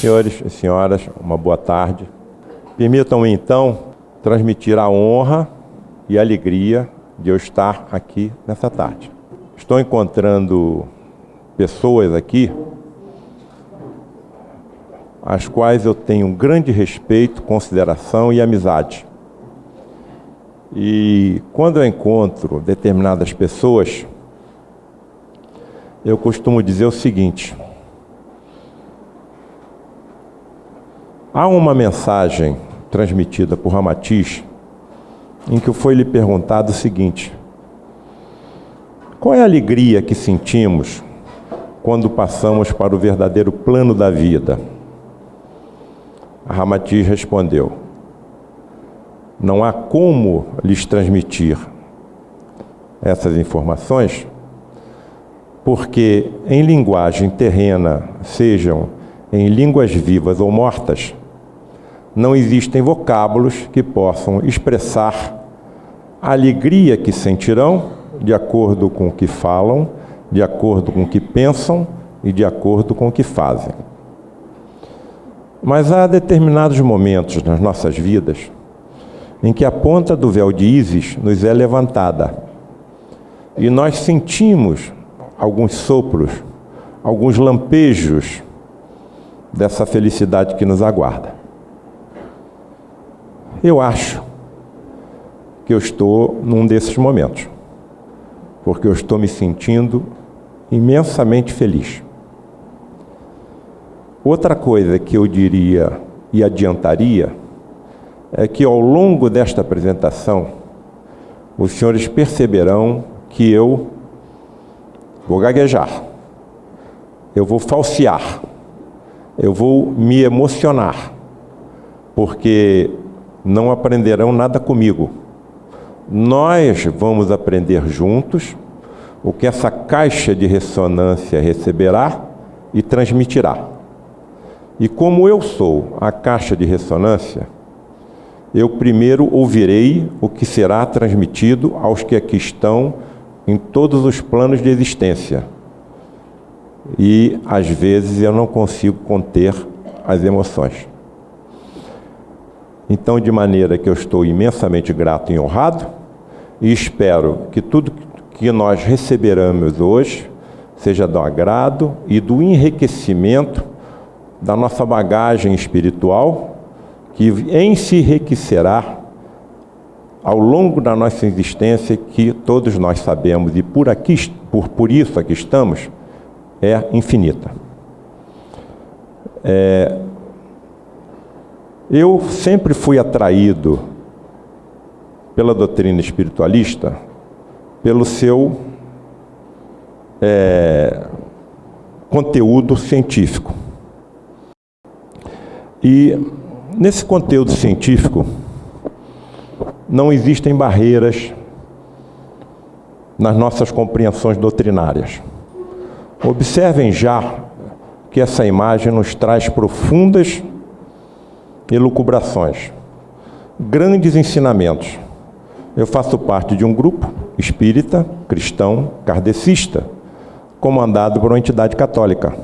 Senhores e senhoras, uma boa tarde. Permitam-me, então, transmitir a honra e a alegria de eu estar aqui nessa tarde. Estou encontrando pessoas aqui às quais eu tenho um grande respeito, consideração e amizade. E quando eu encontro determinadas pessoas, eu costumo dizer o seguinte: há uma mensagem transmitida por Ramatiz em que foi-lhe perguntado o seguinte: qual é a alegria que sentimos quando passamos para o verdadeiro plano da vida? A Ramatiz respondeu: não há como lhes transmitir essas informações, porque em linguagem terrena, sejam em línguas vivas ou mortas, não existem vocábulos que possam expressar a alegria que sentirão de acordo com o que falam, de acordo com o que pensam e de acordo com o que fazem. Mas há determinados momentos nas nossas vidas em que a ponta do véu de Ísis nos é levantada e nós sentimos alguns sopros, alguns lampejos dessa felicidade que nos aguarda. Eu acho que eu estou num desses momentos, porque eu estou me sentindo imensamente feliz. Outra coisa que eu diria e adiantaria é que ao longo desta apresentação, os senhores perceberão que eu vou gaguejar, eu vou falsear, eu vou me emocionar, porque não aprenderão nada comigo. Nós vamos aprender juntos o que essa caixa de ressonância receberá e transmitirá. E como eu sou a caixa de ressonância, eu primeiro ouvirei o que será transmitido aos que aqui estão em todos os planos de existência. E, às vezes, eu não consigo conter as emoções. Então, de maneira que eu estou imensamente grato e honrado, e espero que tudo que nós receberemos hoje seja do agrado e do enriquecimento da nossa bagagem espiritual, que em se enriquecerá ao longo da nossa existência, que todos nós sabemos, e por isso aqui estamos, é infinita. Eu sempre fui atraído pela doutrina espiritualista pelo seu conteúdo científico. E nesse conteúdo científico não existem barreiras nas nossas compreensões doutrinárias. Observem já que essa imagem nos traz profundas elucubrações, grandes ensinamentos. Eu faço parte de um grupo espírita, cristão, kardecista, comandado por uma entidade católica,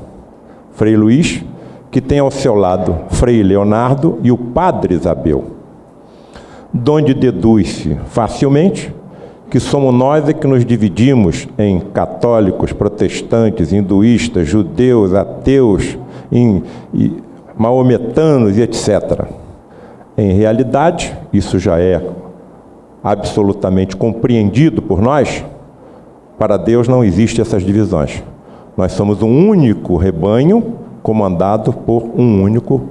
Frei Luís, que tem ao seu lado Frei Leonardo e o Padre Isabel, donde deduz-se facilmente que somos nós que nos dividimos em católicos, protestantes, hinduístas, judeus, ateus, maometanos e etc. Em realidade, isso já é absolutamente compreendido por nós. Para Deus não existem essas divisões. Nós somos um único rebanho comandado por um único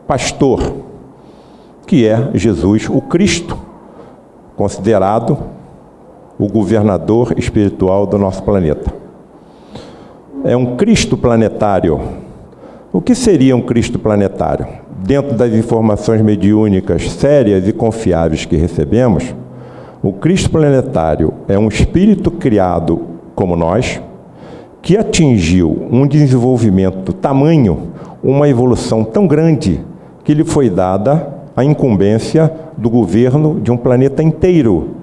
pastor, que é Jesus, o Cristo, considerado o governador espiritual do nosso planeta. É um Cristo planetário. O que seria um Cristo planetário? Dentro das informações mediúnicas sérias e confiáveis que recebemos, o Cristo planetário é um espírito criado como nós, que atingiu um desenvolvimento tamanho, uma evolução tão grande, que lhe foi dada a incumbência do governo de um planeta inteiro,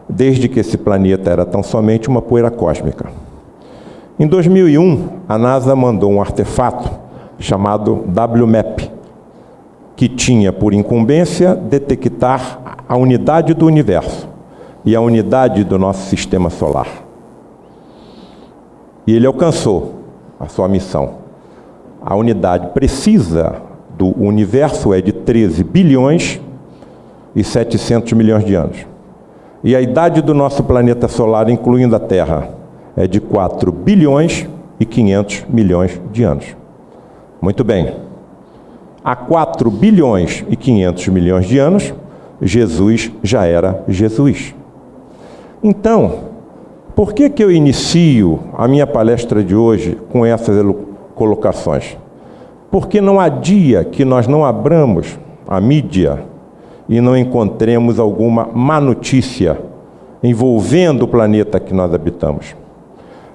desde que esse planeta era tão somente uma poeira cósmica. Em 2001, a NASA mandou um artefato chamado WMAP, que tinha por incumbência detectar a unidade do universo e a unidade do nosso sistema solar. E ele alcançou a sua missão. A unidade precisa do universo é de 13 bilhões e 700 milhões de anos. E a idade do nosso planeta solar, incluindo a Terra, é de 4 bilhões e 500 milhões de anos. Muito bem. Há 4 bilhões e 500 milhões de anos, Jesus já era Jesus. Então, por que eu inicio a minha palestra de hoje com essas colocações? Porque não há dia que nós não abramos a mídia e não encontremos alguma má notícia envolvendo o planeta que nós habitamos.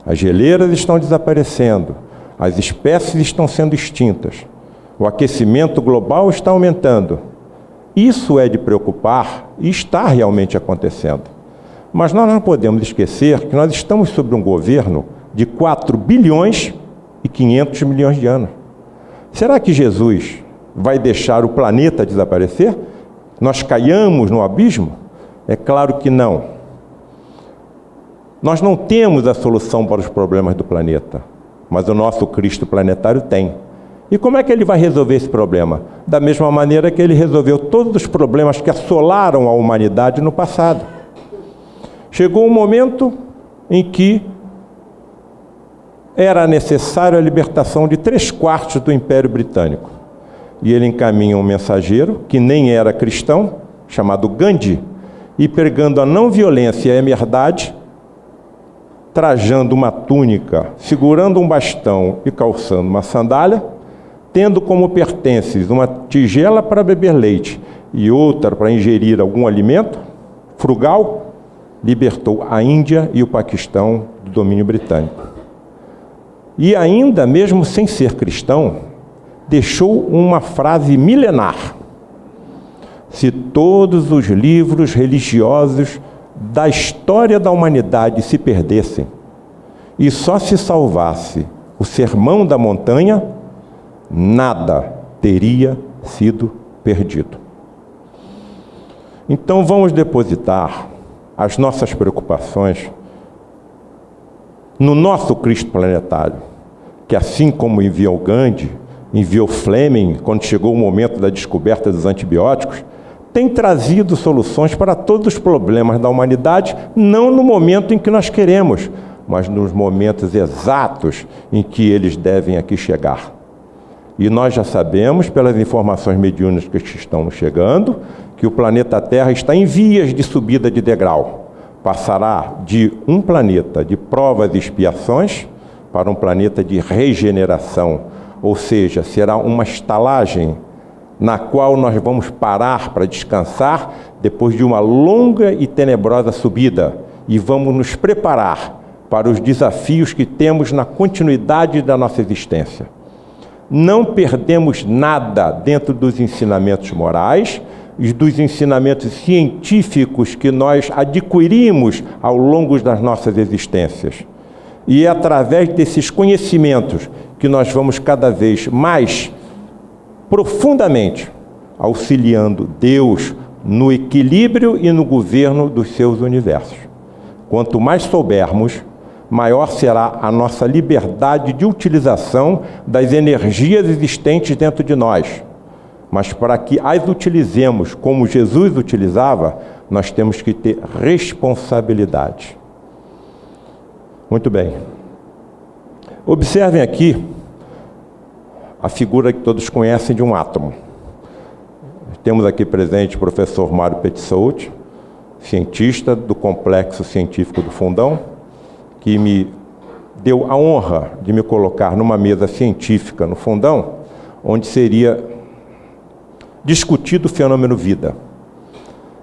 As geleiras estão desaparecendo, as espécies estão sendo extintas, o aquecimento global está aumentando. Isso é de preocupar e está realmente acontecendo. Mas nós não podemos esquecer que nós estamos sob um governo de 4 bilhões e 500 milhões de anos. Será que Jesus vai deixar o planeta desaparecer? Nós caiamos no abismo? É claro que não. Nós não temos a solução para os problemas do planeta, mas o nosso Cristo planetário tem. E como é que ele vai resolver esse problema? Da mesma maneira que ele resolveu todos os problemas que assolaram a humanidade no passado. Chegou um momento em que era necessário a libertação de 3/4 do Império Britânico. E ele encaminha um mensageiro, que nem era cristão, chamado Gandhi, e pregando a não violência e a verdade, trajando uma túnica, segurando um bastão e calçando uma sandália, tendo como pertences uma tigela para beber leite e outra para ingerir algum alimento frugal, libertou a Índia e o Paquistão do domínio britânico. E ainda, mesmo sem ser cristão, deixou uma frase milenar: se todos os livros religiosos da história da humanidade se perdessem e só se salvasse o Sermão da Montanha, nada teria sido perdido. Então vamos depositar as nossas preocupações no nosso Cristo planetário, que assim como enviou Gandhi, enviou Fleming, quando chegou o momento da descoberta dos antibióticos, tem trazido soluções para todos os problemas da humanidade, não no momento em que nós queremos, mas nos momentos exatos em que eles devem aqui chegar. E nós já sabemos, pelas informações mediúnicas que estão nos chegando, que o planeta Terra está em vias de subida de degrau. Passará de um planeta de provas e expiações para um planeta de regeneração, ou seja, será uma estalagem na qual nós vamos parar para descansar depois de uma longa e tenebrosa subida, e vamos nos preparar para os desafios que temos na continuidade da nossa existência. Não perdemos nada dentro dos ensinamentos morais e dos ensinamentos científicos que nós adquirimos ao longo das nossas existências. E é através desses conhecimentos que nós vamos cada vez mais profundamente auxiliando Deus no equilíbrio e no governo dos seus universos. Quanto mais soubermos, maior será a nossa liberdade de utilização das energias existentes dentro de nós. Mas para que as utilizemos como Jesus utilizava, nós temos que ter responsabilidade. Muito bem. Observem aqui a figura que todos conhecem de um átomo. Temos aqui presente o professor Mário Petzold, cientista do Complexo Científico do Fundão, que me deu a honra de me colocar numa mesa científica no Fundão, onde seria discutido o fenômeno vida.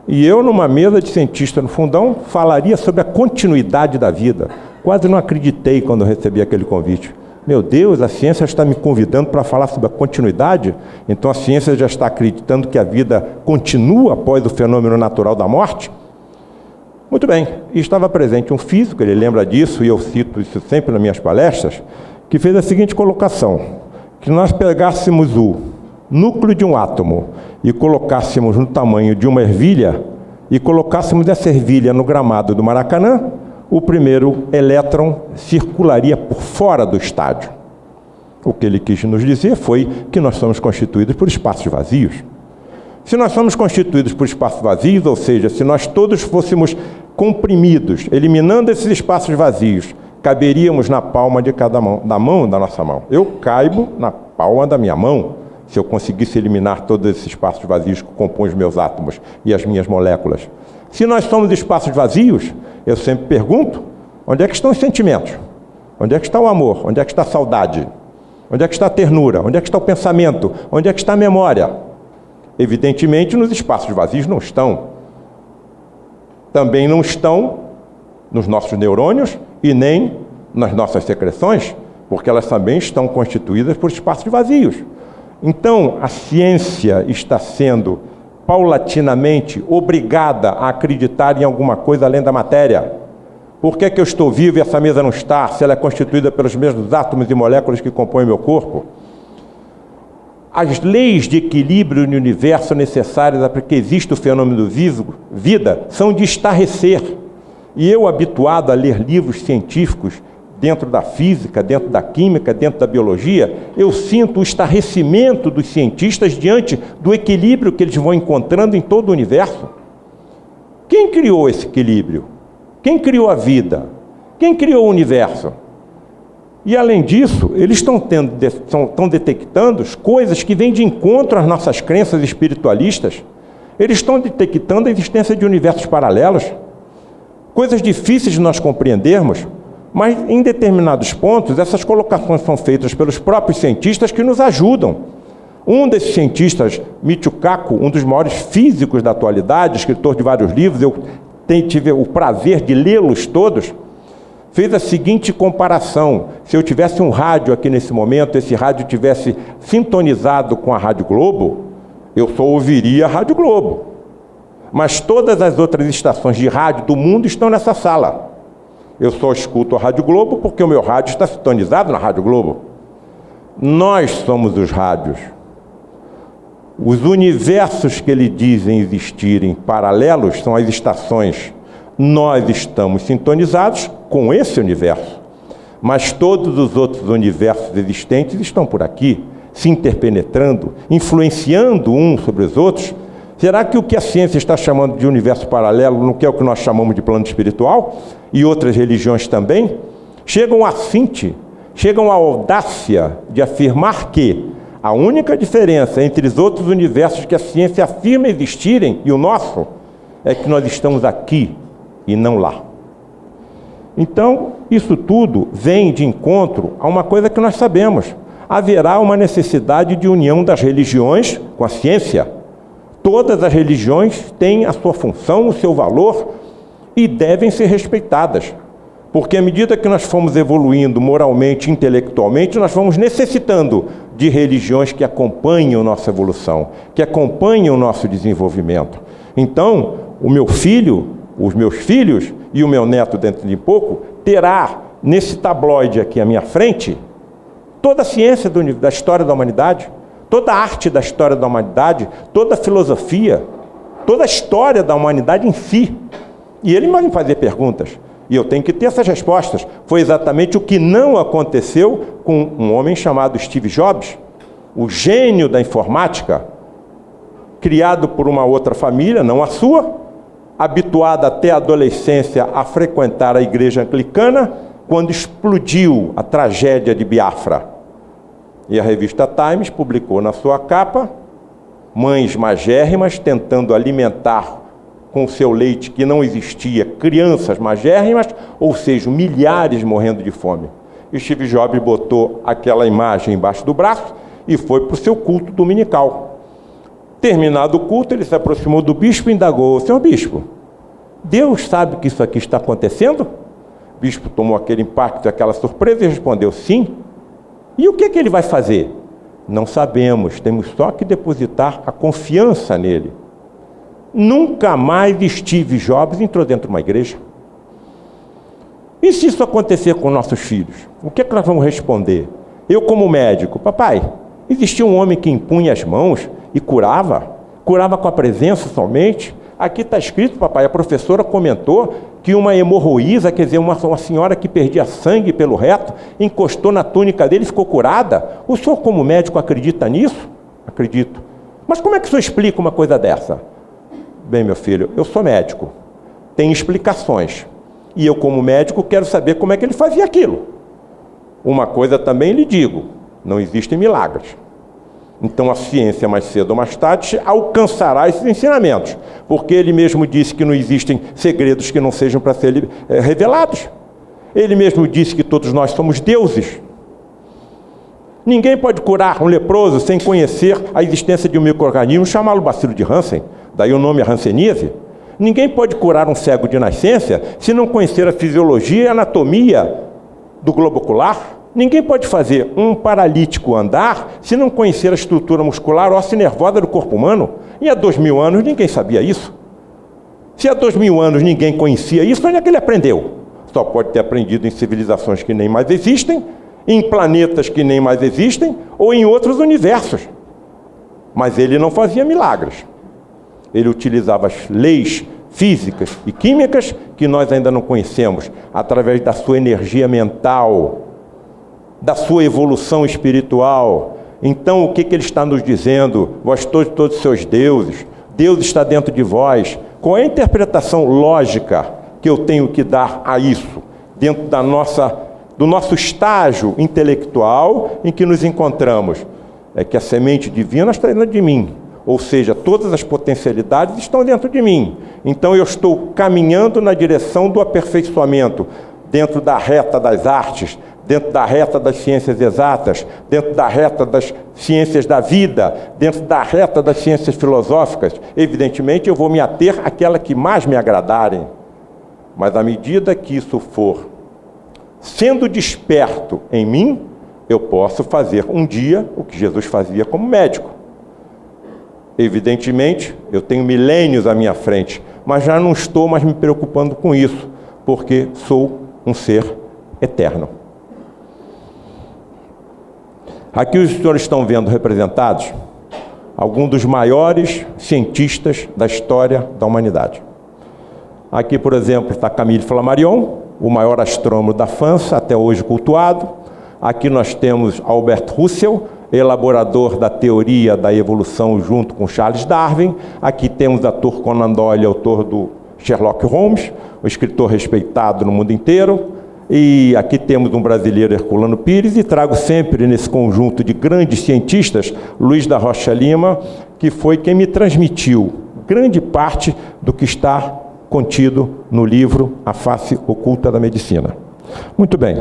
E eu, numa mesa de cientista no Fundão, falaria sobre a continuidade da vida. Quase não acreditei quando recebi aquele convite. Meu Deus, a ciência está me convidando para falar sobre a continuidade? Então a ciência já está acreditando que a vida continua após o fenômeno natural da morte? Muito bem, e estava presente um físico, ele lembra disso, e eu cito isso sempre nas minhas palestras, que fez a seguinte colocação, que nós pegássemos o núcleo de um átomo e colocássemos no tamanho de uma ervilha e colocássemos essa ervilha no gramado do Maracanã, o primeiro elétron circularia por fora do estádio. O que ele quis nos dizer foi que nós somos constituídos por espaços vazios. Se nós somos constituídos por espaços vazios, ou seja, se nós todos fôssemos comprimidos, eliminando esses espaços vazios, caberíamos na palma de cada mão, da nossa mão. Eu caibo na palma da minha mão, se eu conseguisse eliminar todos esses espaços vazios que compõem os meus átomos e as minhas moléculas. Se nós somos espaços vazios, eu sempre pergunto, onde é que estão os sentimentos? Onde é que está o amor? Onde é que está a saudade? Onde é que está a ternura? Onde é que está o pensamento? Onde é que está a memória? Evidentemente, nos espaços vazios não estão. Também não estão nos nossos neurônios e nem nas nossas secreções, porque elas também estão constituídas por espaços vazios. Então, a ciência está sendo paulatinamente obrigada a acreditar em alguma coisa além da matéria. Por que eu estou vivo e essa mesa não está, se ela é constituída pelos mesmos átomos e moléculas que compõem meu corpo? As leis de equilíbrio no universo necessárias para que exista o fenômeno vida são de estarrecer. E eu, habituado a ler livros científicos, dentro da física, dentro da química, dentro da biologia, eu sinto o estarrecimento dos cientistas diante do equilíbrio que eles vão encontrando em todo o universo. Quem criou esse equilíbrio? Quem criou a vida? Quem criou o universo? E, além disso, eles estão detectando coisas que vêm de encontro às nossas crenças espiritualistas. Eles estão detectando a existência de universos paralelos, coisas difíceis de nós compreendermos, mas, em determinados pontos, essas colocações são feitas pelos próprios cientistas que nos ajudam. Um desses cientistas, Michio Kaku, um dos maiores físicos da atualidade, escritor de vários livros, eu tive o prazer de lê-los todos, fez a seguinte comparação: se eu tivesse um rádio aqui nesse momento, esse rádio tivesse sintonizado com a Rádio Globo, eu só ouviria a Rádio Globo. Mas todas as outras estações de rádio do mundo estão nessa sala. Eu só escuto a Rádio Globo porque o meu rádio está sintonizado na Rádio Globo. Nós somos os rádios. Os universos que eles dizem existirem paralelos são as estações. Nós estamos sintonizados com esse universo. Mas todos os outros universos existentes estão por aqui, se interpenetrando, influenciando uns sobre os outros. Será que o que a ciência está chamando de universo paralelo não é o que nós chamamos de plano espiritual? E outras religiões também? Chegam à audácia de afirmar que a única diferença entre os outros universos que a ciência afirma existirem e o nosso é que nós estamos aqui e não lá. Então, isso tudo vem de encontro a uma coisa que nós sabemos. Haverá uma necessidade de união das religiões com a ciência. Todas as religiões têm a sua função, o seu valor e devem ser respeitadas. Porque à medida que nós fomos evoluindo moralmente, intelectualmente, nós vamos necessitando de religiões que acompanhem a nossa evolução, que acompanhem o nosso desenvolvimento. Então, o meu filho, os meus filhos e o meu neto dentro de pouco, terá nesse tabloide aqui à minha frente toda a ciência da história da humanidade, toda a arte da história da humanidade, toda a filosofia, toda a história da humanidade em si. E ele vai me fazer perguntas. E eu tenho que ter essas respostas. Foi exatamente o que não aconteceu com um homem chamado Steve Jobs, o gênio da informática, criado por uma outra família, não a sua, habituado até a adolescência a frequentar a igreja anglicana, quando explodiu a tragédia de Biafra. E a revista Times publicou na sua capa mães magérrimas tentando alimentar com o seu leite que não existia crianças magérrimas, ou seja, milhares morrendo de fome. E Steve Jobs botou aquela imagem embaixo do braço e foi para o seu culto dominical. Terminado o culto, ele se aproximou do bispo e indagou: senhor bispo, Deus sabe que isso aqui está acontecendo? O bispo tomou aquele impacto, aquela surpresa e respondeu: sim. E o que ele vai fazer? Não sabemos, temos só que depositar a confiança nele. Nunca mais Steve Jobs entrou dentro de uma igreja. E se isso acontecer com nossos filhos? O que nós vamos responder? Eu como médico, papai, existia um homem que impunha as mãos e curava com a presença somente. Aqui está escrito, papai, a professora comentou que uma hemorroísa, quer dizer, uma senhora que perdia sangue pelo reto, encostou na túnica dele e ficou curada. O senhor como médico acredita nisso? Acredito. Mas como é que o senhor explica uma coisa dessa? Bem, meu filho, eu sou médico, tem explicações. E eu como médico quero saber como é que ele fazia aquilo. Uma coisa também lhe digo, não existem milagres. Então a ciência, mais cedo ou mais tarde, alcançará esses ensinamentos, porque ele mesmo disse que não existem segredos que não sejam para ser revelados. Ele mesmo disse que todos nós somos deuses. Ninguém pode curar um leproso sem conhecer a existência de um micro-organismo, chamá-lo bacilo de Hansen, daí o nome é hanseníase. Ninguém pode curar um cego de nascença se não conhecer a fisiologia e a anatomia do globo ocular. Ninguém pode fazer um paralítico andar se não conhecer a estrutura muscular óssea e nervosa do corpo humano. E há 2000 anos ninguém sabia isso. Se há 2000 anos ninguém conhecia isso, onde é que ele aprendeu? Só pode ter aprendido em civilizações que nem mais existem, em planetas que nem mais existem, ou em outros universos. Mas ele não fazia milagres. Ele utilizava as leis físicas e químicas que nós ainda não conhecemos, através da sua energia mental, da sua evolução espiritual. Então, o que ele está nos dizendo? Vós todos seus deuses, Deus está dentro de vós. Qual é a interpretação lógica que eu tenho que dar a isso, dentro do nosso estágio intelectual em que nos encontramos? É que a semente divina está dentro de mim, ou seja, todas as potencialidades estão dentro de mim. Então eu estou caminhando na direção do aperfeiçoamento, dentro da reta das artes, dentro da reta das ciências exatas, dentro da reta das ciências da vida, dentro da reta das ciências filosóficas. Evidentemente eu vou me ater àquela que mais me agradarem, mas à medida que isso for sendo desperto em mim, eu posso fazer um dia o que Jesus fazia como médico. Evidentemente, eu tenho milênios à minha frente, mas já não estou mais me preocupando com isso, porque sou um ser eterno. Aqui os senhores estão vendo representados alguns dos maiores cientistas da história da humanidade. Aqui, por exemplo, está Camille Flammarion, o maior astrônomo da França, até hoje cultuado. Aqui nós temos Albert Russell, elaborador da teoria da evolução junto com Charles Darwin. Aqui temos o ator Conan Doyle, autor do Sherlock Holmes, um escritor respeitado no mundo inteiro. E aqui temos um brasileiro, Herculano Pires, e trago sempre nesse conjunto de grandes cientistas, Luiz da Rocha Lima, que foi quem me transmitiu grande parte do que está contido no livro A Face Oculta da Medicina. Muito bem,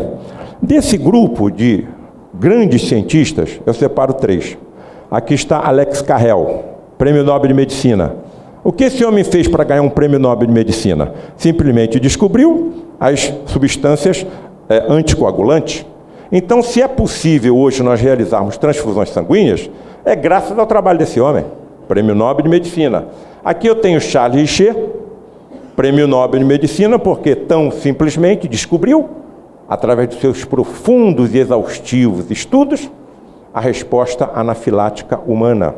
desse grupo de grandes cientistas, eu separo 3. Aqui está Alex Carrel, Prêmio Nobel de Medicina. O que esse homem fez para ganhar um Prêmio Nobel de Medicina? Simplesmente descobriu as substâncias anticoagulantes. Então, se é possível hoje nós realizarmos transfusões sanguíneas, é graças ao trabalho desse homem, Prêmio Nobel de Medicina. Aqui eu tenho Charles Richer, Prêmio Nobel de Medicina, porque tão simplesmente descobriu, através dos seus profundos e exaustivos estudos, a resposta anafilática humana.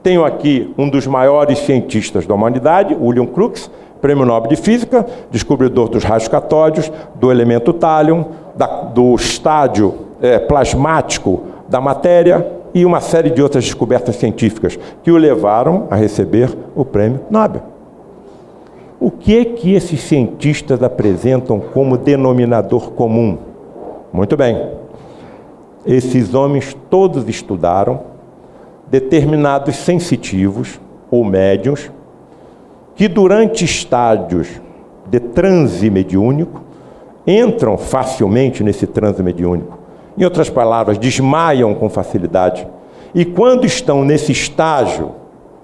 Tenho aqui um dos maiores cientistas da humanidade, William Crookes, Prêmio Nobel de Física, descobridor dos raios catódicos, do elemento tálio, do estádio plasmático da matéria e uma série de outras descobertas científicas que o levaram a receber o Prêmio Nobel. O que é que esses cientistas apresentam como denominador comum? Muito bem, esses homens todos estudaram determinados sensitivos ou médiuns que durante estádios de transe mediúnico entram facilmente nesse transe mediúnico. Em outras palavras, desmaiam com facilidade. E quando estão nesse estágio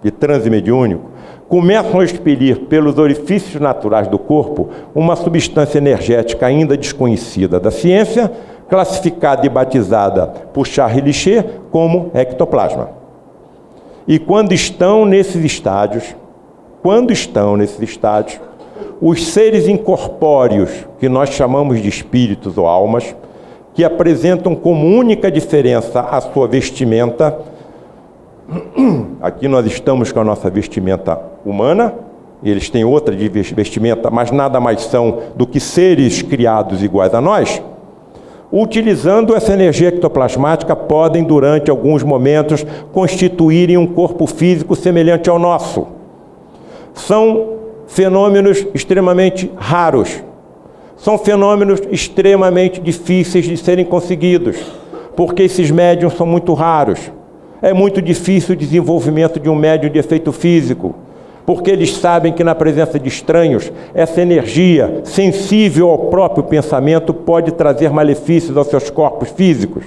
de transe mediúnico, começam a expelir pelos orifícios naturais do corpo uma substância energética ainda desconhecida da ciência, classificada e batizada por Charles Richer como ectoplasma. E quando estão nesses estádios, os seres incorpóreos, que nós chamamos de espíritos ou almas, que apresentam como única diferença a sua vestimenta. Aqui nós estamos com a nossa vestimenta humana, eles têm outra de vestimenta, mas nada mais são do que seres criados iguais a nós. Utilizando essa energia ectoplasmática, podem, durante alguns momentos, constituírem um corpo físico semelhante ao nosso. São fenômenos extremamente raros. São fenômenos extremamente difíceis de serem conseguidos, porque esses médiums são muito raros. É muito difícil o desenvolvimento de um médium de efeito físico, porque eles sabem que na presença de estranhos, essa energia sensível ao próprio pensamento pode trazer malefícios aos seus corpos físicos.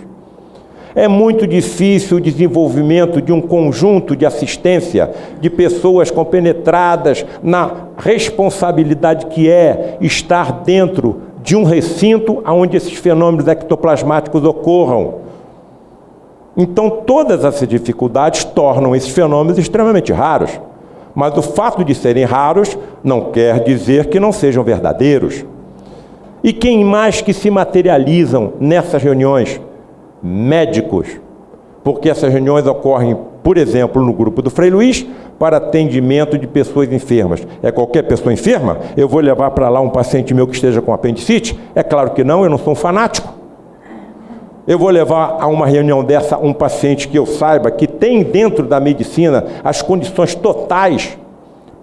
É muito difícil o desenvolvimento de um conjunto de assistência de pessoas compenetradas na responsabilidade que é estar dentro de um recinto onde esses fenômenos ectoplasmáticos ocorram. Então, todas essas dificuldades tornam esses fenômenos extremamente raros. Mas o fato de serem raros não quer dizer que não sejam verdadeiros. E quem mais que se materializam nessas reuniões? Médicos. Porque essas reuniões ocorrem, por exemplo, no grupo do Frei Luiz, para atendimento de pessoas enfermas. É qualquer pessoa enferma? Eu vou levar para lá um paciente meu que esteja com apendicite? É claro que não, eu não sou um fanático. Eu vou levar a uma reunião dessa um paciente que eu saiba que tem dentro da medicina as condições totais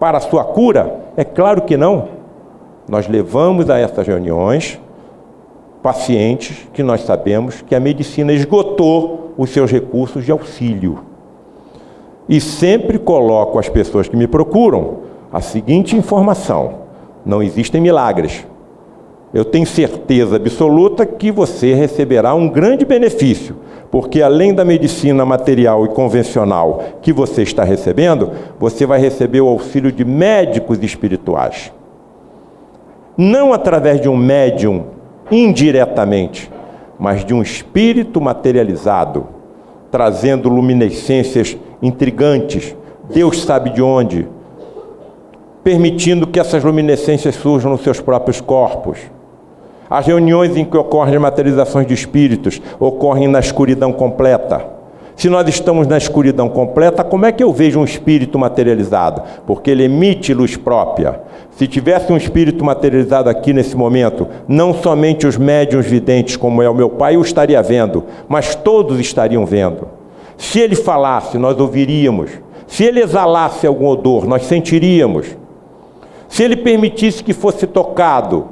para a sua cura? É claro que não. Nós levamos a essas reuniões pacientes que nós sabemos que a medicina esgotou os seus recursos de auxílio. E sempre coloco às pessoas que me procuram a seguinte informação: não existem milagres. Eu tenho certeza absoluta que você receberá um grande benefício, porque além da medicina material e convencional que você está recebendo, você vai receber o auxílio de médicos espirituais. Não através de um médium indiretamente, mas de um espírito materializado, trazendo luminescências intrigantes, Deus sabe de onde, permitindo que essas luminescências surjam nos seus próprios corpos. As reuniões em que ocorrem materializações de espíritos ocorrem na escuridão completa. Se nós estamos na escuridão completa, como é que eu vejo um espírito materializado? Porque ele emite luz própria. Se tivesse um espírito materializado aqui nesse momento, não somente os médiuns videntes, como é o meu pai, o estaria vendo, mas todos estariam vendo. Se ele falasse, nós ouviríamos. Se ele exalasse algum odor, nós sentiríamos. Se ele permitisse que fosse tocado,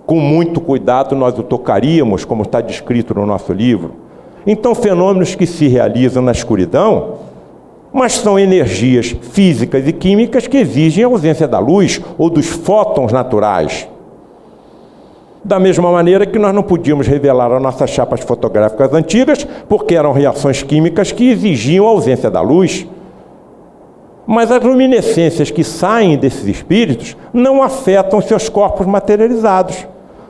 com muito cuidado nós o tocaríamos, como está descrito no nosso livro. Então, fenômenos que se realizam na escuridão, mas são energias físicas e químicas que exigem a ausência da luz ou dos fótons naturais. Da mesma maneira que nós não podíamos revelar as nossas chapas fotográficas antigas, porque eram reações químicas que exigiam a ausência da luz. Mas as luminescências que saem desses espíritos não afetam seus corpos materializados,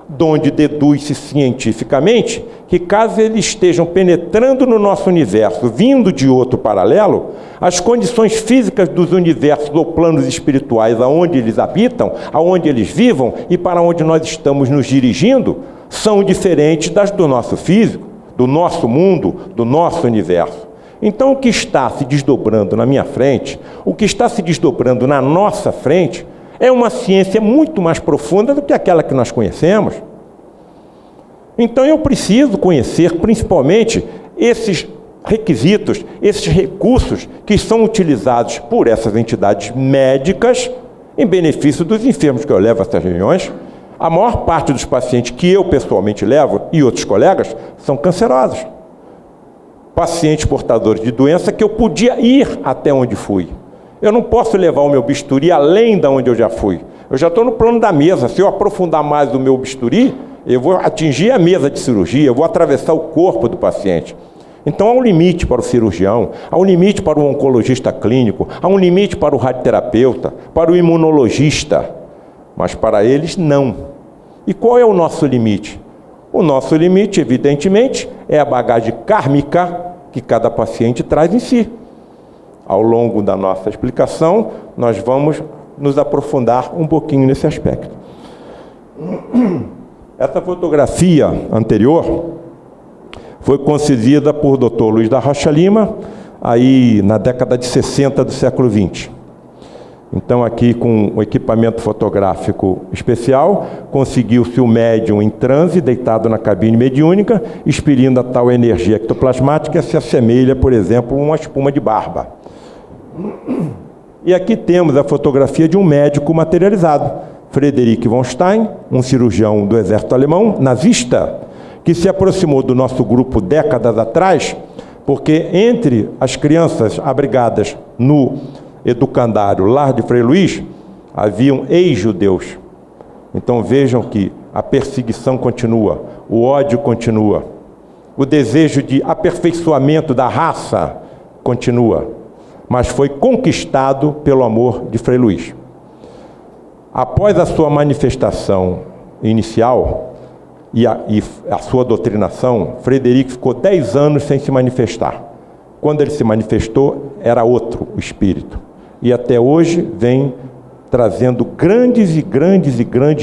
donde deduz-se cientificamente que caso eles estejam penetrando no nosso universo, vindo de outro paralelo, as condições físicas dos universos ou planos espirituais aonde eles habitam, aonde eles vivam e para onde nós estamos nos dirigindo, são diferentes das do nosso físico, do nosso mundo, do nosso universo. Então, o que está se desdobrando na minha frente, o que está se desdobrando na nossa frente, é uma ciência muito mais profunda do que aquela que nós conhecemos. Então, eu preciso conhecer, principalmente, esses requisitos, esses recursos que são utilizados por essas entidades médicas em benefício dos enfermos que eu levo a essas reuniões. A maior parte dos pacientes que eu pessoalmente levo, e outros colegas, são cancerosos. Pacientes portadores de doença que eu podia ir até onde fui. Eu não posso levar o meu bisturi além de onde eu já fui. Eu já estou no plano da mesa. Se eu aprofundar mais o meu bisturi, eu vou atingir a mesa de cirurgia, eu vou atravessar o corpo do paciente. Então há um limite para o cirurgião, há um limite para o oncologista clínico, há um limite para o radioterapeuta, para o imunologista. Mas para eles, não. E qual é o nosso limite? O nosso limite, evidentemente, é a bagagem kármica que cada paciente traz em si. Ao longo da nossa explicação, nós vamos nos aprofundar um pouquinho nesse aspecto. Essa fotografia anterior foi concedida por Dr. Luiz da Rocha Lima, aí na década de 60 do século XX. Então, aqui com o equipamento fotográfico especial, conseguiu-se o médium em transe, deitado na cabine mediúnica, expelindo a tal energia ectoplasmática que se assemelha, por exemplo, a uma espuma de barba. E aqui temos a fotografia de um médico materializado, Frederic von Stein, um cirurgião do exército alemão, nazista, que se aproximou do nosso grupo décadas atrás, porque entre as crianças abrigadas no educandário Lar de Frei Luís, haviam ex-judeus. Então vejam que a perseguição continua, o ódio continua, o desejo de aperfeiçoamento da raça continua, mas foi conquistado pelo amor de Frei Luís. Após a sua manifestação inicial e a sua doutrinação, Frederico ficou 10 anos sem se manifestar. Quando ele se manifestou, era outro o espírito. E até hoje vem trazendo grandes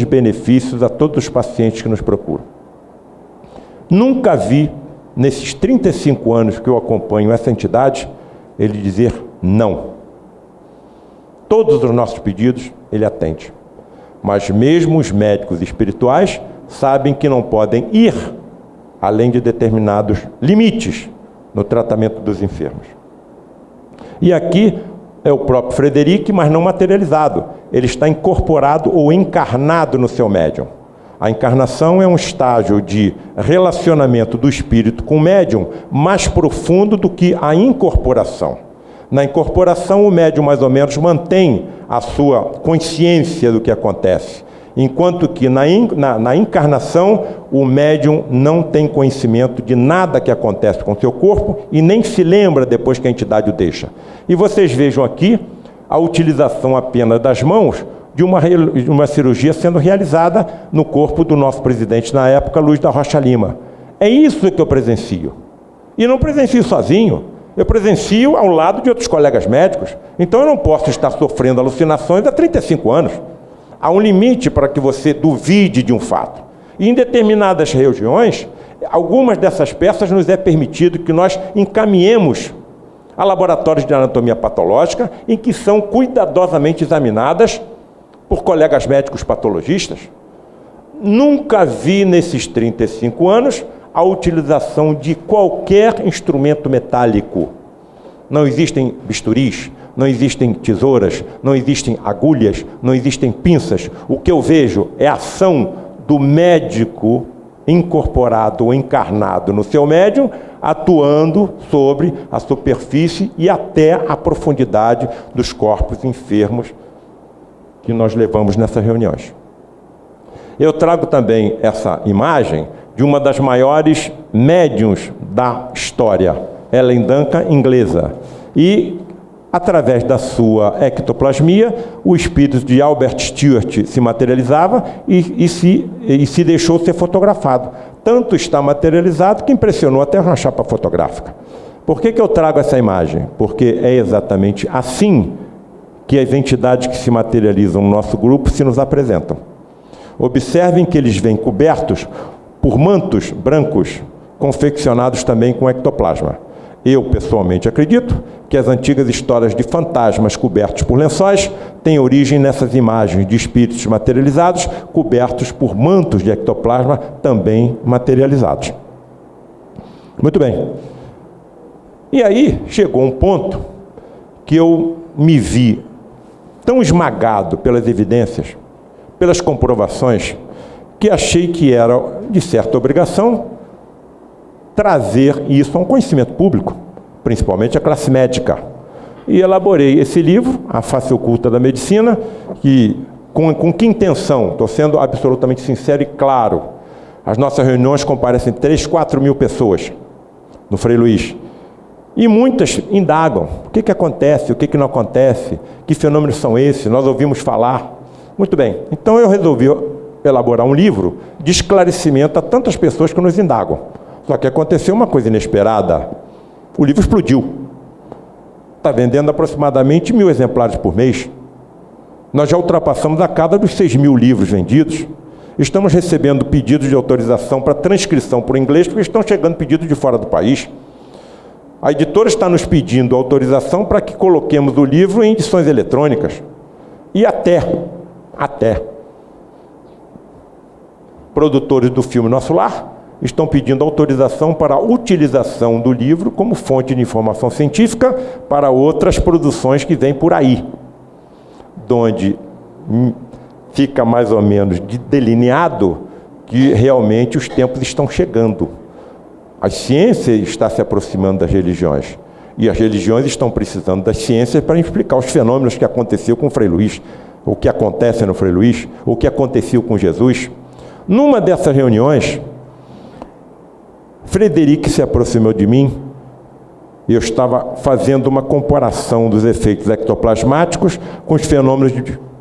benefícios a todos os pacientes que nos procuram. Nunca vi, nesses 35 anos que eu acompanho essa entidade, ele dizer não. Todos os nossos pedidos ele atende. Mas mesmo os médicos espirituais sabem que não podem ir além de determinados limites no tratamento dos enfermos. E aqui é o próprio Frederic, mas não materializado. Ele está incorporado ou encarnado no seu médium. A encarnação é um estágio de relacionamento do espírito com o médium mais profundo do que a incorporação. Na incorporação, o médium mais ou menos mantém a sua consciência do que acontece, enquanto que na encarnação, o médium não tem conhecimento de nada que acontece com o seu corpo e nem se lembra depois que a entidade o deixa. E vocês vejam aqui a utilização apenas das mãos de uma cirurgia sendo realizada no corpo do nosso presidente na época, Luiz da Rocha Lima. É isso que eu presencio. E não presencio sozinho. Eu presencio ao lado de outros colegas médicos. Então eu não posso estar sofrendo alucinações há 35 anos. Há um limite para que você duvide de um fato. E em determinadas regiões, algumas dessas peças nos é permitido que nós encaminhemos a laboratórios de anatomia patológica em que são cuidadosamente examinadas por colegas médicos patologistas. Nunca vi nesses 35 anos a utilização de qualquer instrumento metálico. Não existem bisturis, não existem tesouras, não existem agulhas, não existem pinças. O que eu vejo é a ação do médico incorporado ou encarnado no seu médium, atuando sobre a superfície e até a profundidade dos corpos enfermos que nós levamos nessas reuniões. Eu trago também essa imagem de uma das maiores médiuns da história, Ellen Duncan, inglesa. E, através da sua ectoplasmia, o espírito de Albert Stewart se materializava e se deixou ser fotografado. Tanto está materializado que impressionou até uma chapa fotográfica. Por que eu trago essa imagem? Porque é exatamente assim que as entidades que se materializam no nosso grupo se nos apresentam. Observem que eles vêm cobertos por mantos brancos, confeccionados também com ectoplasma. Eu, pessoalmente, acredito que as antigas histórias de fantasmas cobertos por lençóis têm origem nessas imagens de espíritos materializados, cobertos por mantos de ectoplasma também materializados. Muito bem. E aí chegou um ponto que eu me vi tão esmagado pelas evidências, pelas comprovações, que achei que era, de certa obrigação, trazer isso a um conhecimento público, principalmente a classe médica. E elaborei esse livro, A Face Oculta da Medicina, que, com que intenção? Estou sendo absolutamente sincero e claro. As nossas reuniões comparecem 3, 4 mil pessoas no Frei Luís. E muitas indagam. O que acontece? O que não acontece? Que fenômenos são esses? Nós ouvimos falar. Muito bem. Então eu resolvi elaborar um livro de esclarecimento a tantas pessoas que nos indagam. Só que aconteceu uma coisa inesperada. O livro explodiu. Está vendendo aproximadamente 1.000 exemplares por mês. Nós já ultrapassamos a casa dos 6.000 livros vendidos. Estamos recebendo pedidos de autorização para transcrição por inglês, porque estão chegando pedidos de fora do país. A editora está nos pedindo autorização para que coloquemos o livro em edições eletrônicas. E até produtores do filme Nosso Lar estão pedindo autorização para a utilização do livro como fonte de informação científica para outras produções que vêm por aí, onde fica mais ou menos delineado que realmente os tempos estão chegando. A ciência está se aproximando das religiões, e as religiões estão precisando das ciências para explicar os fenômenos que aconteceu com Frei Luís, o que acontece no Frei Luís, o que aconteceu com Jesus. Numa dessas reuniões, Frederic se aproximou de mim e eu estava fazendo uma comparação dos efeitos ectoplasmáticos com os fenômenos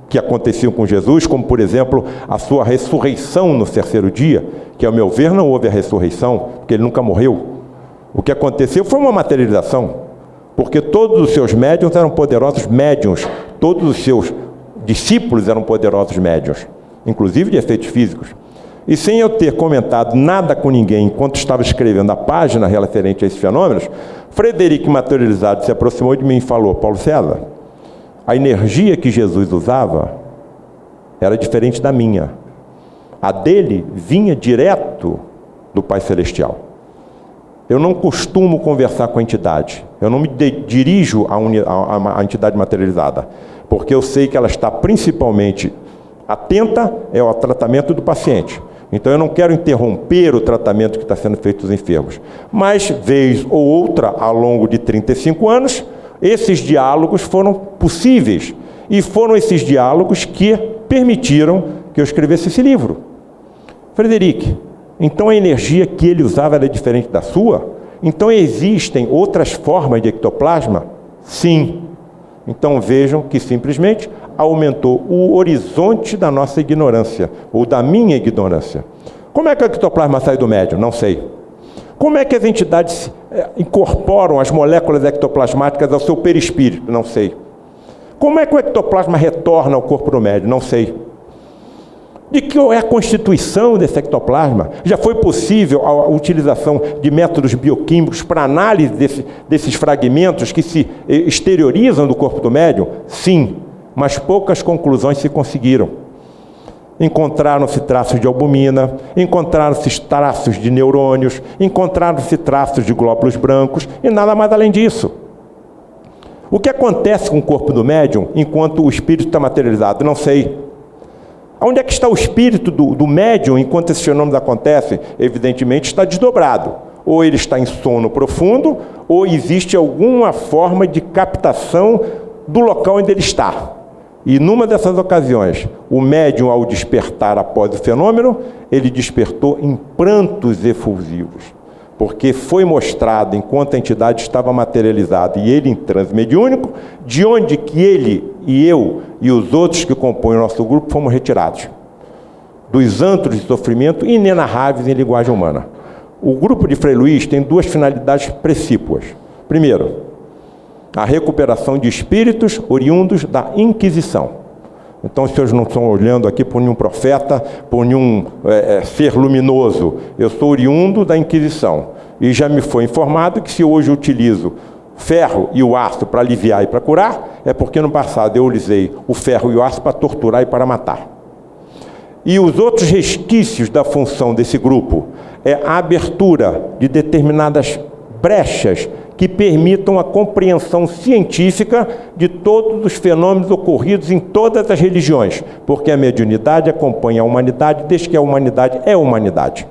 que aconteciam com Jesus, como, por exemplo, a sua ressurreição no terceiro dia, que, ao meu ver, não houve a ressurreição, porque ele nunca morreu. O que aconteceu foi uma materialização, porque todos os seus médiuns eram poderosos médiuns, todos os seus discípulos eram poderosos médiuns, inclusive de efeitos físicos. E sem eu ter comentado nada com ninguém enquanto estava escrevendo a página referente a esses fenômenos, Frederic, materializado, se aproximou de mim e falou: Paulo César, a energia que Jesus usava era diferente da minha. A dele vinha direto do Pai Celestial. Eu não costumo conversar com a entidade. Eu não me dirijo à entidade materializada, porque eu sei que ela está principalmente atenta ao tratamento do paciente. Então eu não quero interromper o tratamento que está sendo feito dos enfermos. Mas, vez ou outra, ao longo de 35 anos, esses diálogos foram possíveis. E foram esses diálogos que permitiram que eu escrevesse esse livro. Frederic, então a energia que ele usava era diferente da sua? Então existem outras formas de ectoplasma? Sim. Então vejam que simplesmente aumentou o horizonte da nossa ignorância, ou da minha ignorância. Como é que o ectoplasma sai do médium? Não sei. Como é que as entidades incorporam as moléculas ectoplasmáticas ao seu perispírito? Não sei. Como é que o ectoplasma retorna ao corpo do médium? Não sei. De que é a constituição desse ectoplasma? Já foi possível a utilização de métodos bioquímicos para análise desses fragmentos que se exteriorizam do corpo do médium? Sim, mas poucas conclusões se conseguiram. Encontraram-se traços de albumina, encontraram-se traços de neurônios, encontraram-se traços de glóbulos brancos e nada mais além disso. O que acontece com o corpo do médium enquanto o espírito está materializado? Não sei. Onde é que está o espírito do médium enquanto esses fenômenos acontecem? Evidentemente está desdobrado. Ou ele está em sono profundo, ou existe alguma forma de captação do local onde ele está. E numa dessas ocasiões, o médium, ao despertar após o fenômeno, ele despertou em prantos efusivos. Porque foi mostrado, enquanto a entidade estava materializada e ele em transe mediúnico, de onde que ele e eu e os outros que compõem o nosso grupo fomos retirados. Dos antros de sofrimento inenarráveis em linguagem humana. O grupo de Frei Luís tem duas finalidades precípuas. Primeiro, a recuperação de espíritos oriundos da Inquisição. Então, os senhores não estão olhando aqui por nenhum profeta, por nenhum ser luminoso. Eu sou oriundo da Inquisição. E já me foi informado que se hoje eu utilizo ferro e o aço para aliviar e para curar, é porque no passado eu usei o ferro e o aço para torturar e para matar. E os outros resquícios da função desse grupo é a abertura de determinadas brechas que permitam a compreensão científica de todos os fenômenos ocorridos em todas as religiões, porque a mediunidade acompanha a humanidade desde que a humanidade é humanidade.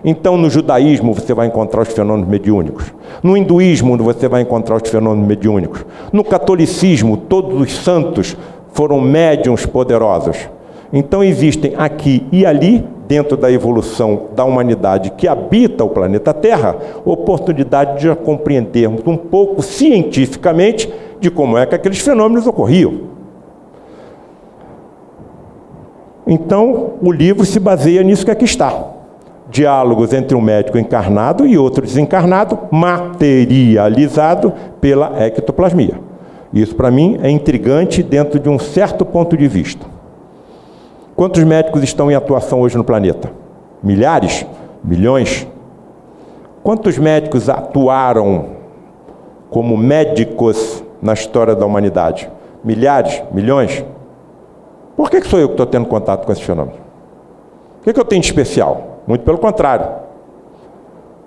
Então, no judaísmo você vai encontrar os fenômenos mediúnicos, no hinduísmo você vai encontrar os fenômenos mediúnicos, no catolicismo todos os santos foram médiuns poderosos. Então existem aqui e ali, dentro da evolução da humanidade que habita o planeta Terra, oportunidade de compreendermos um pouco cientificamente de como é que aqueles fenômenos ocorriam. Então, o livro se baseia nisso que aqui está. Diálogos entre um médico encarnado e outro desencarnado, materializado pela ectoplasmia. Isso, para mim, é intrigante dentro de um certo ponto de vista. Quantos médicos estão em atuação hoje no planeta? Milhares? Milhões? Quantos médicos atuaram como médicos na história da humanidade? Milhares? Milhões? Por que sou eu que estou tendo contato com esse fenômeno? O que eu tenho de especial? Muito pelo contrário.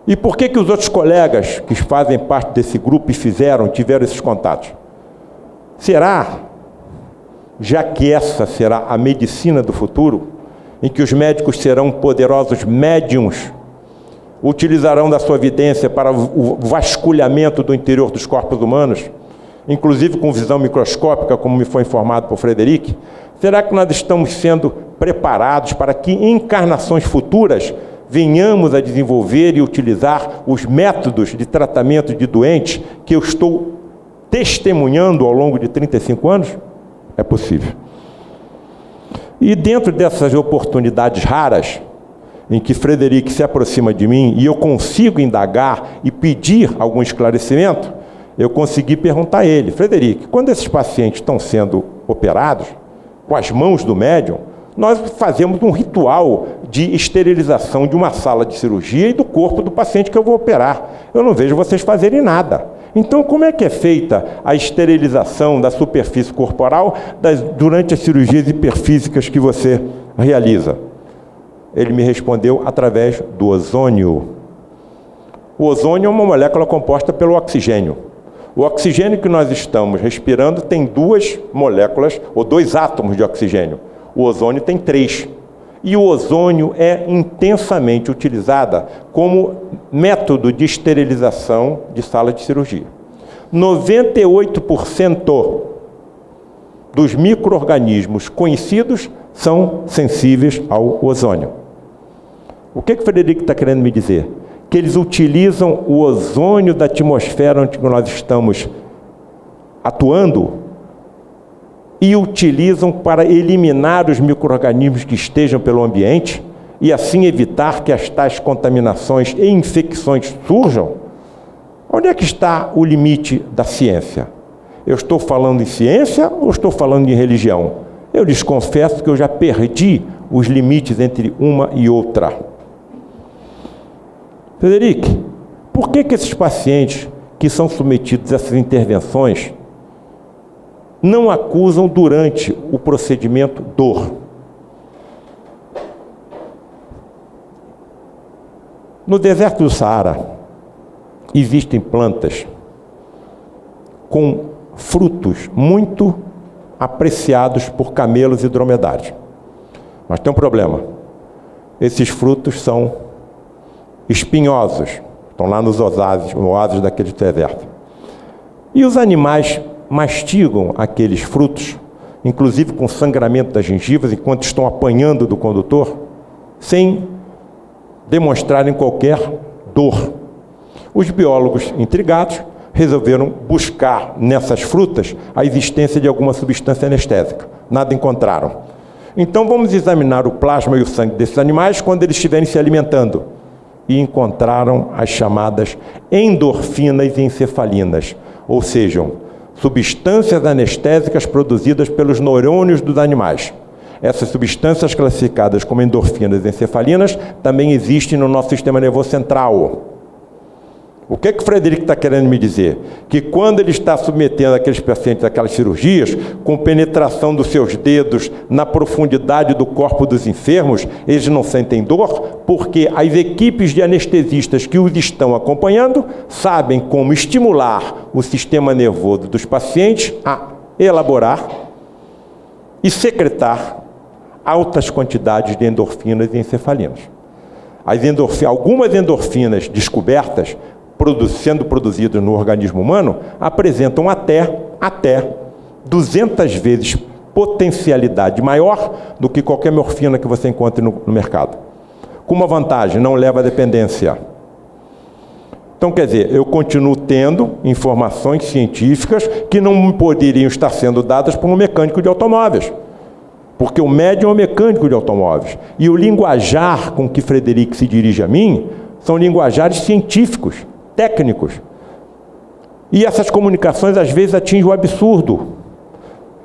E por que os outros colegas que fazem parte desse grupo e tiveram esses contatos? Será, já que essa será a medicina do futuro, em que os médicos serão poderosos médiums, utilizarão da sua evidência para o vasculhamento do interior dos corpos humanos, inclusive com visão microscópica, como me foi informado por Frederic? Será que nós estamos sendo preparados para que em encarnações futuras venhamos a desenvolver e utilizar os métodos de tratamento de doentes que eu estou testemunhando ao longo de 35 anos? É possível. E dentro dessas oportunidades raras, em que Frederic se aproxima de mim e eu consigo indagar e pedir algum esclarecimento, eu consegui perguntar a ele: Frederic, quando esses pacientes estão sendo operados, com as mãos do médium, nós fazemos um ritual de esterilização de uma sala de cirurgia e do corpo do paciente que eu vou operar. Eu não vejo vocês fazerem nada. Então, como é que é feita a esterilização da superfície corporal durante as cirurgias hiperfísicas que você realiza? Ele me respondeu: através do ozônio. O ozônio é uma molécula composta pelo oxigênio. O oxigênio que nós estamos respirando tem 2 moléculas, ou 2 átomos de oxigênio. O ozônio tem 3. E o ozônio é intensamente utilizada como método de esterilização de sala de cirurgia. 98% dos micro-organismos conhecidos são sensíveis ao ozônio. O que o Frederic está querendo me dizer? Que eles utilizam o ozônio da atmosfera onde nós estamos atuando e utilizam para eliminar os micro-organismos que estejam pelo ambiente e assim evitar que as tais contaminações e infecções surjam? Onde é que está o limite da ciência? Eu estou falando em ciência ou estou falando em religião? Eu lhes confesso que eu já perdi os limites entre uma e outra. Frederic, por que esses pacientes que são submetidos a essas intervenções não acusam durante o procedimento dor? No deserto do Saara existem plantas com frutos muito apreciados por camelos e dromedários. Mas tem um problema: esses frutos são espinhosos, estão lá nos oásis daquele deserto. E os animais mastigam aqueles frutos, inclusive com sangramento das gengivas, enquanto estão apanhando do condutor, sem demonstrarem qualquer dor. Os biólogos intrigados resolveram buscar nessas frutas a existência de alguma substância anestésica. Nada encontraram. Então vamos examinar o plasma e o sangue desses animais quando eles estiverem se alimentando. E encontraram as chamadas endorfinas e encefalinas, ou seja, substâncias anestésicas produzidas pelos neurônios dos animais. Essas substâncias classificadas como endorfinas e encefalinas também existem no nosso sistema nervoso central. O que o Frederic está querendo me dizer? Que quando ele está submetendo aqueles pacientes àquelas cirurgias, com penetração dos seus dedos na profundidade do corpo dos enfermos, eles não sentem dor, porque as equipes de anestesistas que os estão acompanhando sabem como estimular o sistema nervoso dos pacientes a elaborar e secretar altas quantidades de endorfinas e encefalinas. Algumas endorfinas descobertas, sendo produzidas no organismo humano, apresentam até 200 vezes potencialidade maior do que qualquer morfina que você encontre no mercado. Com uma vantagem: não leva a dependência. Então, quer dizer, eu continuo tendo informações científicas que não poderiam estar sendo dadas por um mecânico de automóveis, porque o médium é um mecânico de automóveis. E o linguajar com que Frederic se dirige a mim são linguajares científicos, técnicos. E essas comunicações às vezes atingem o absurdo,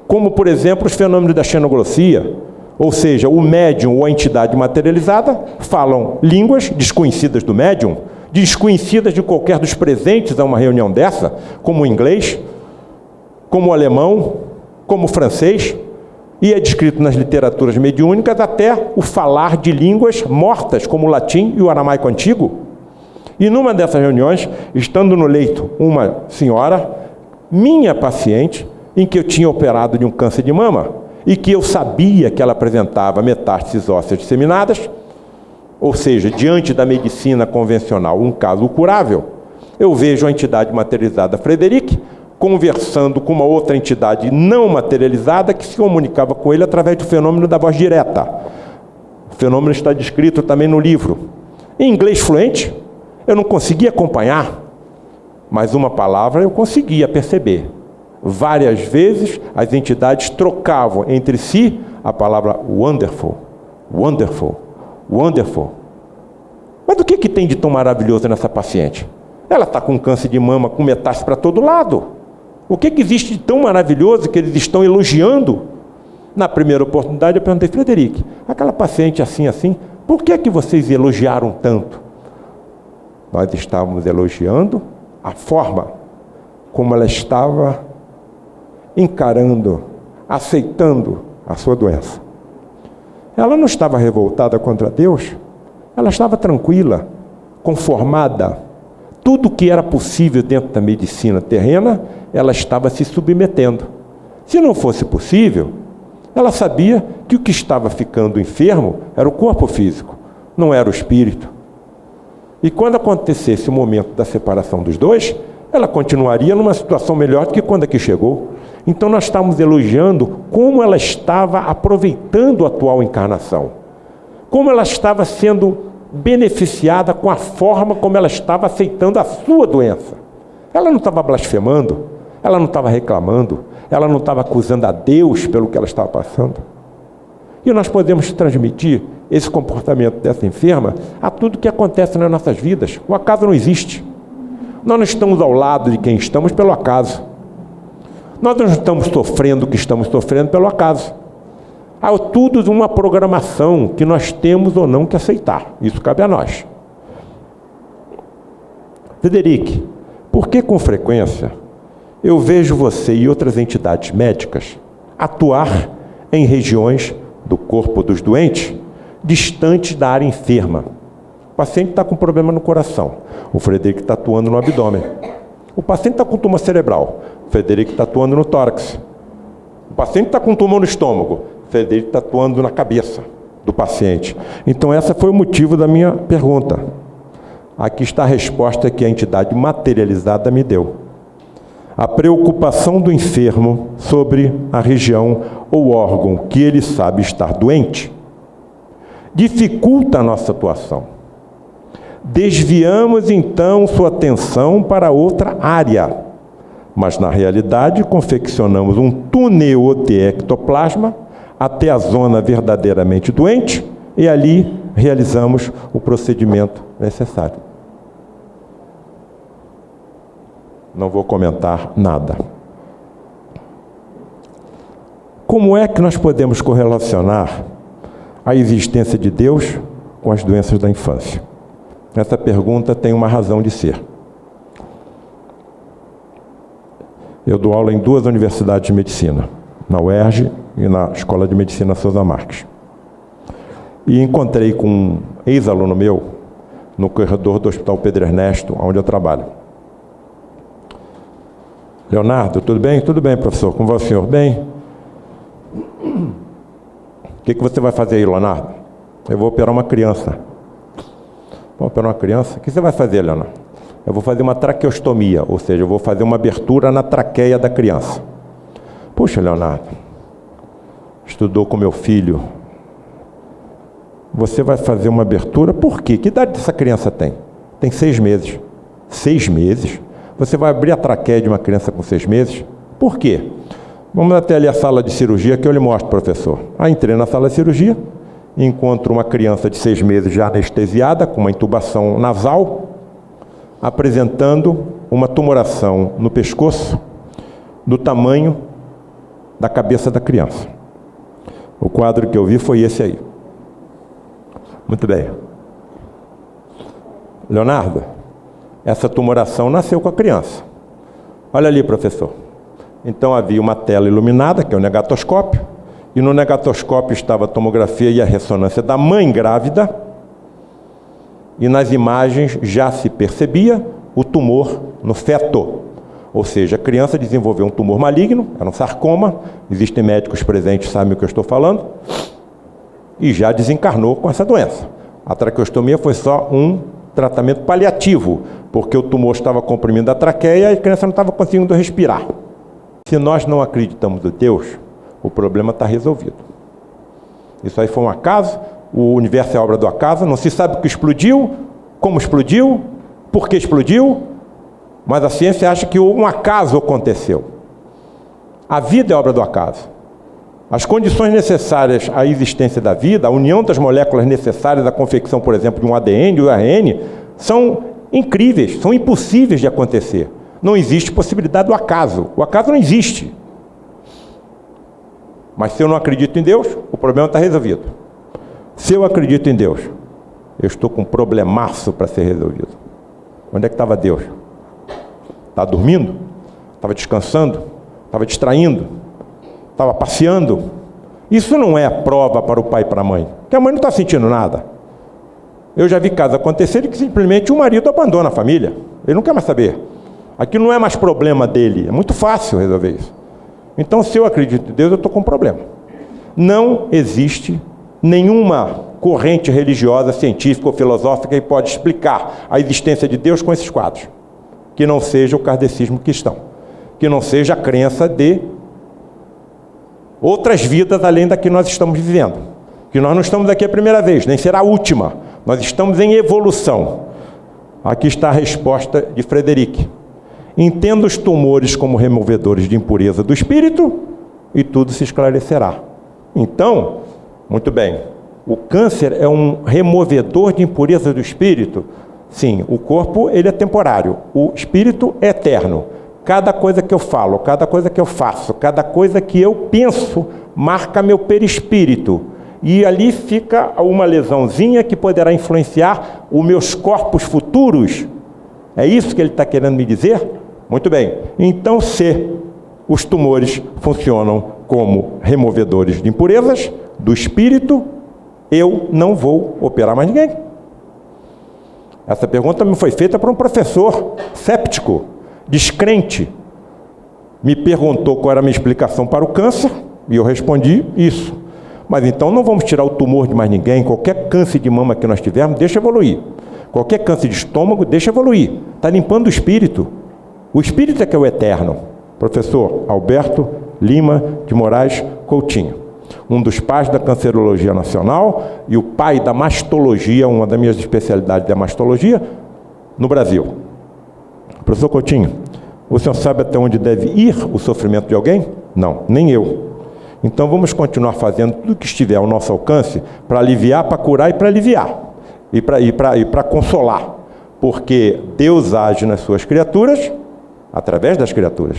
como por exemplo os fenômenos da xenoglossia, ou seja, o médium ou a entidade materializada falam línguas desconhecidas do médium, desconhecidas de qualquer dos presentes a uma reunião dessa, como o inglês, como o alemão, como o francês, e é descrito nas literaturas mediúnicas até o falar de línguas mortas, como o latim e o aramaico antigo. E numa dessas reuniões, estando no leito uma senhora, minha paciente, em que eu tinha operado de um câncer de mama, e que eu sabia que ela apresentava metástases ósseas disseminadas, ou seja, diante da medicina convencional, um caso curável, eu vejo a entidade materializada Frederic conversando com uma outra entidade não materializada que se comunicava com ele através do fenômeno da voz direta. O fenômeno está descrito também no livro. Em inglês fluente, eu não conseguia acompanhar, mas uma palavra eu conseguia perceber. Várias vezes as entidades trocavam entre si a palavra wonderful, wonderful, wonderful. Mas o que tem de tão maravilhoso nessa paciente? Ela está com câncer de mama, com metástase para todo lado. O que existe de tão maravilhoso que eles estão elogiando? Na primeira oportunidade eu perguntei, Frederic, aquela paciente assim, por que vocês elogiaram tanto? Nós estávamos elogiando a forma como ela estava encarando, aceitando a sua doença. Ela não estava revoltada contra Deus, ela estava tranquila, conformada. Tudo que era possível dentro da medicina terrena, ela estava se submetendo. Se não fosse possível, ela sabia que o que estava ficando enfermo era o corpo físico, não era o espírito. E quando acontecesse o momento da separação dos dois, ela continuaria numa situação melhor do que quando aqui chegou. Então nós estamos elogiando como ela estava aproveitando a atual encarnação, como ela estava sendo beneficiada com a forma como ela estava aceitando a sua doença. Ela não estava blasfemando, ela não estava reclamando, ela não estava acusando a Deus pelo que ela estava passando. E nós podemos transmitir esse comportamento dessa enferma a tudo que acontece nas nossas vidas. O acaso não existe. Nós não estamos ao lado de quem estamos pelo acaso. Nós não estamos sofrendo o que estamos sofrendo pelo acaso. Há tudo uma programação que nós temos ou não que aceitar. Isso cabe a nós. Frederic, por que com frequência eu vejo você e outras entidades médicas atuar em regiões do corpo dos doentes distantes da área enferma? O paciente está com problema no coração, o Frederic está atuando no abdômen. O paciente está com tumor cerebral, o Frederic está atuando no tórax. O paciente está com tumor no estômago, o Frederic está atuando na cabeça do paciente. Então esse foi o motivo da minha pergunta. Aqui está a resposta que a entidade materializada me deu. A preocupação do enfermo sobre a região ou órgão que ele sabe estar doente dificulta a nossa atuação. Desviamos então sua atenção para outra área, mas na realidade confeccionamos um túnel de ectoplasma até a zona verdadeiramente doente e ali realizamos o procedimento necessário. Não vou comentar nada. Como é que nós podemos correlacionar a existência de Deus com as doenças da infância? Essa pergunta tem uma razão de ser. Eu dou aula em 2 universidades de medicina, na UERJ e na Escola de Medicina Souza Marques. E encontrei com um ex-aluno meu no corredor do Hospital Pedro Ernesto, onde eu trabalho. Leonardo, tudo bem? Tudo bem, professor. Como vai o senhor? Bem? O que você vai fazer aí, Leonardo? Eu vou operar uma criança. Vou operar uma criança? O que você vai fazer, Leonardo? Eu vou fazer uma traqueostomia, ou seja, eu vou fazer uma abertura na traqueia da criança. Puxa, Leonardo, estudou com meu filho. Você vai fazer uma abertura? Por quê? Que idade essa criança tem? Tem 6 meses. 6 meses? Você vai abrir a traqueia de uma criança com 6 meses? Por quê? Vamos até ali a sala de cirurgia que eu lhe mostro, professor. Aí entrei na sala de cirurgia, encontro uma criança de 6 meses já anestesiada, com uma intubação nasal, apresentando uma tumoração no pescoço do tamanho da cabeça da criança. O quadro que eu vi foi esse aí. Muito bem. Leonardo, essa tumoração nasceu com a criança. Olha ali, professor. Então havia uma tela iluminada, que é o negatoscópio, e no negatoscópio estava a tomografia e a ressonância da mãe grávida, e nas imagens já se percebia o tumor no feto. Ou seja, a criança desenvolveu um tumor maligno, era um sarcoma, existem médicos presentes que sabem o que eu estou falando, e já desencarnou com essa doença. A traqueostomia foi só um tratamento paliativo, porque o tumor estava comprimindo a traqueia e a criança não estava conseguindo respirar. Se nós não acreditamos em Deus, o problema está resolvido. Isso aí foi um acaso, o universo é obra do acaso, não se sabe o que explodiu, como explodiu, por que explodiu, mas a ciência acha que um acaso aconteceu. A vida é obra do acaso. As condições necessárias à existência da vida, a união das moléculas necessárias à confecção, por exemplo, de um ADN ou ARN, são incríveis, são impossíveis de acontecer. Não existe possibilidade do acaso. O acaso não existe. Mas se eu não acredito em Deus, o problema está resolvido. Se eu acredito em Deus, eu estou com um problemaço para ser resolvido. Onde é que estava Deus? Estava dormindo? Estava descansando? Estava distraindo? Estava passeando? Isso não é a prova para o pai e para a mãe, porque a mãe não está sentindo nada. Eu já vi casos acontecerem que simplesmente o marido abandona a família. Ele não quer mais saber. Aquilo não é mais problema dele. É muito fácil resolver isso. Então, se eu acredito em Deus, eu estou com um problema. Não existe nenhuma corrente religiosa, científica ou filosófica que pode explicar a existência de Deus com esses quadros. Que não seja o kardecismo cristão. Que não seja a crença de outras vidas além da que nós estamos vivendo. Que nós não estamos aqui a primeira vez, nem será a última. Nós estamos em evolução. Aqui está a resposta de Frederic. Entenda os tumores como removedores de impureza do espírito e tudo se esclarecerá. Então, muito bem, o câncer é um removedor de impureza do espírito? Sim, o corpo ele é temporário, o espírito é eterno. Cada coisa que eu falo, cada coisa que eu faço, cada coisa que eu penso, marca meu perispírito. E ali fica uma lesãozinha que poderá influenciar os meus corpos futuros. É isso que ele está querendo me dizer? Muito bem. Então, se os tumores funcionam como removedores de impurezas do espírito, eu não vou operar mais ninguém. Essa pergunta me foi feita por um professor séptico, descrente. Me perguntou qual era a minha explicação para o câncer, e eu respondi isso. Mas então não vamos tirar o tumor de mais ninguém. Qualquer câncer de mama que nós tivermos, deixa evoluir. Qualquer câncer de estômago, deixa evoluir. Está limpando o espírito. O espírito é que é o eterno. Professor Alberto Lima de Moraes Coutinho, um dos pais da cancerologia nacional e o pai da mastologia, uma das minhas especialidades da mastologia, no Brasil. Professor Coutinho, o senhor sabe até onde deve ir o sofrimento de alguém? Não, nem eu. Então vamos continuar fazendo tudo que estiver ao nosso alcance para aliviar, para curar e para aliviar. E para consolar. Porque Deus age nas suas criaturas, através das criaturas.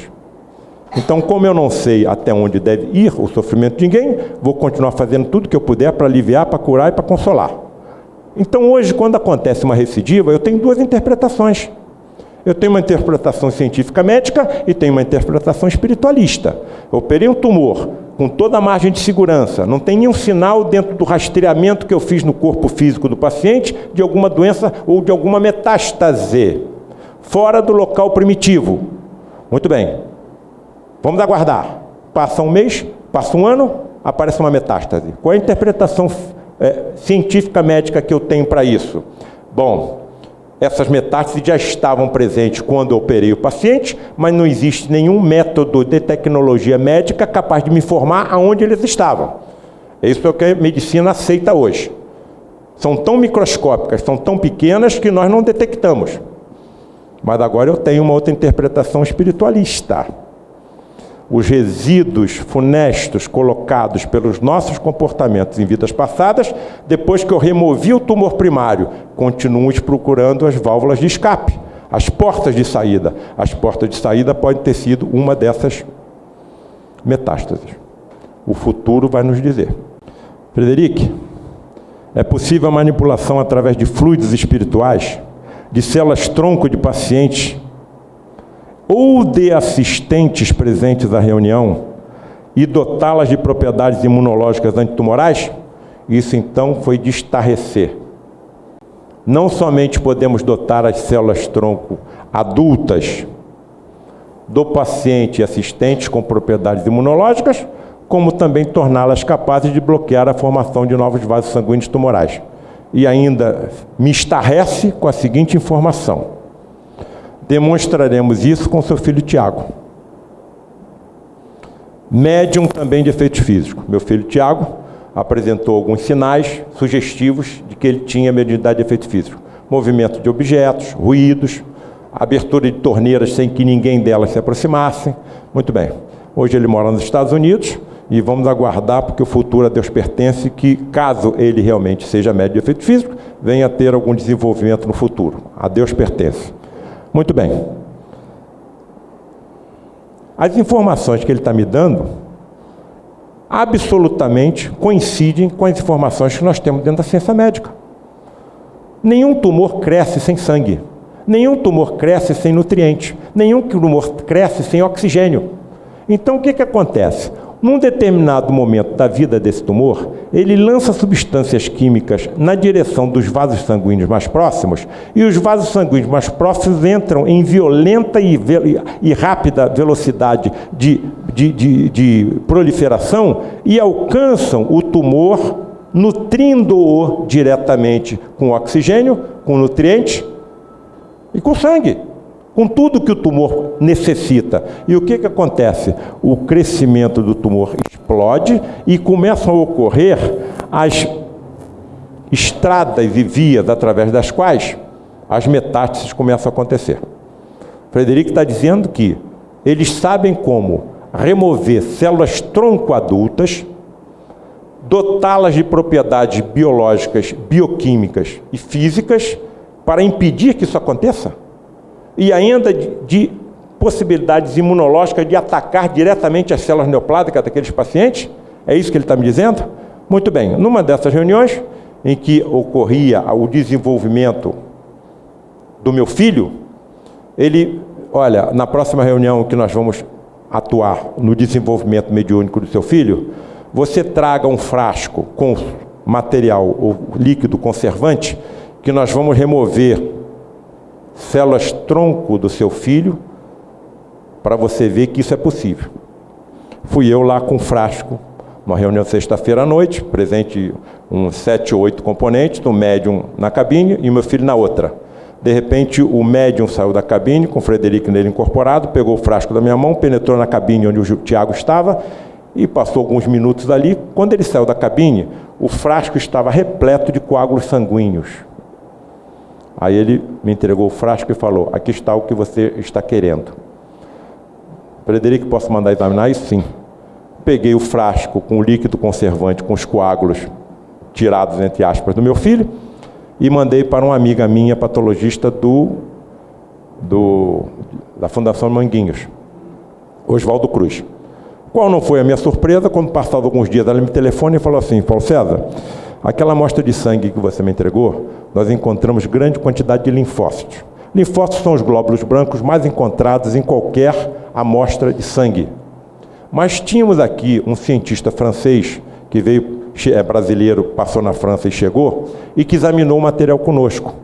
Então, como eu não sei até onde deve ir o sofrimento de ninguém, vou continuar fazendo tudo que eu puder para aliviar, para curar e para consolar. Então, hoje, quando acontece uma recidiva, eu tenho duas interpretações. Eu tenho uma interpretação científica médica e tenho uma interpretação espiritualista. Eu operei um tumor com toda a margem de segurança. Não tem nenhum sinal dentro do rastreamento que eu fiz no corpo físico do paciente de alguma doença ou de alguma metástase fora do local primitivo. Muito bem. Vamos aguardar. Passa um mês, passa um ano, aparece uma metástase. Qual é a interpretação científica médica que eu tenho para isso? Bom, essas metástases já estavam presentes quando eu operei o paciente, mas não existe nenhum método de tecnologia médica capaz de me informar aonde eles estavam. É isso que a medicina aceita hoje. São tão microscópicas, são tão pequenas que nós não detectamos. Mas agora eu tenho uma outra interpretação espiritualista. Os resíduos funestos colocados pelos nossos comportamentos em vidas passadas, depois que eu removi o tumor primário, continuam procurando as válvulas de escape, as portas de saída. As portas de saída podem ter sido uma dessas metástases. O futuro vai nos dizer. Frederic, é possível a manipulação através de fluidos espirituais, de células-tronco de pacientes ou de assistentes presentes à reunião e dotá-las de propriedades imunológicas antitumorais? Isso, então, foi de estarrecer. Não somente podemos dotar as células-tronco adultas do paciente e assistentes com propriedades imunológicas, como também torná-las capazes de bloquear a formação de novos vasos sanguíneos tumorais. E ainda me estarrece com a seguinte informação: demonstraremos isso com seu filho Tiago, médium também de efeitos físicos. Meu filho Tiago apresentou alguns sinais sugestivos de que ele tinha mediunidade de efeito físico. Movimento de objetos, ruídos, abertura de torneiras sem que ninguém delas se aproximasse. Muito bem. Hoje ele mora nos Estados Unidos e vamos aguardar, porque o futuro a Deus pertence, que caso ele realmente seja médium de efeito físico, venha a ter algum desenvolvimento no futuro. A Deus pertence. Muito bem. As informações que ele está me dando absolutamente coincidem com as informações que nós temos dentro da ciência médica. Nenhum tumor cresce sem sangue. Nenhum tumor cresce sem nutrientes. Nenhum tumor cresce sem oxigênio. Então, o que acontece? Num determinado momento da vida desse tumor, ele lança substâncias químicas na direção dos vasos sanguíneos mais próximos, e os vasos sanguíneos mais próximos entram em violenta e rápida velocidade de proliferação e alcançam o tumor, nutrindo-o diretamente com oxigênio, com nutrientes e com sangue, com tudo que o tumor necessita. E o que acontece? O crescimento do tumor explode e começam a ocorrer as estradas e vias através das quais as metástases começam a acontecer. Frederic está dizendo que eles sabem como remover células-tronco adultas, dotá-las de propriedades biológicas, bioquímicas e físicas para impedir que isso aconteça, e ainda de possibilidades imunológicas de atacar diretamente as células neoplásicas daqueles pacientes. É isso que ele está me dizendo? Muito bem. Numa dessas reuniões, em que ocorria o desenvolvimento do meu filho, ele, olha, na próxima reunião que nós vamos atuar no desenvolvimento mediúnico do seu filho, você traga um frasco com material ou líquido conservante, que nós vamos remover células-tronco do seu filho, para você ver que isso é possível. Fui eu lá com um frasco, uma reunião sexta-feira à noite, presente uns 7 ou 8 componentes, o médium na cabine e o meu filho na outra. De repente, o médium saiu da cabine, com o Frederic nele incorporado, pegou o frasco da minha mão, penetrou na cabine onde o Tiago estava, e passou alguns minutos ali. Quando ele saiu da cabine, o frasco estava repleto de coágulos sanguíneos. Aí ele me entregou o frasco e falou: aqui está o que você está querendo. Frederic, posso mandar examinar isso? Sim. Peguei o frasco com o líquido conservante, com os coágulos tirados, entre aspas, do meu filho, e mandei para uma amiga minha, patologista da Fundação Manguinhos, Oswaldo Cruz. Qual não foi a minha surpresa, quando passados alguns dias ela me telefona e falou assim: Paulo César, aquela amostra de sangue que você me entregou, nós encontramos grande quantidade de linfócitos. Linfócitos são os glóbulos brancos mais encontrados em qualquer amostra de sangue. Mas tínhamos aqui um cientista francês, que é brasileiro, passou na França e chegou, e que examinou o material conosco.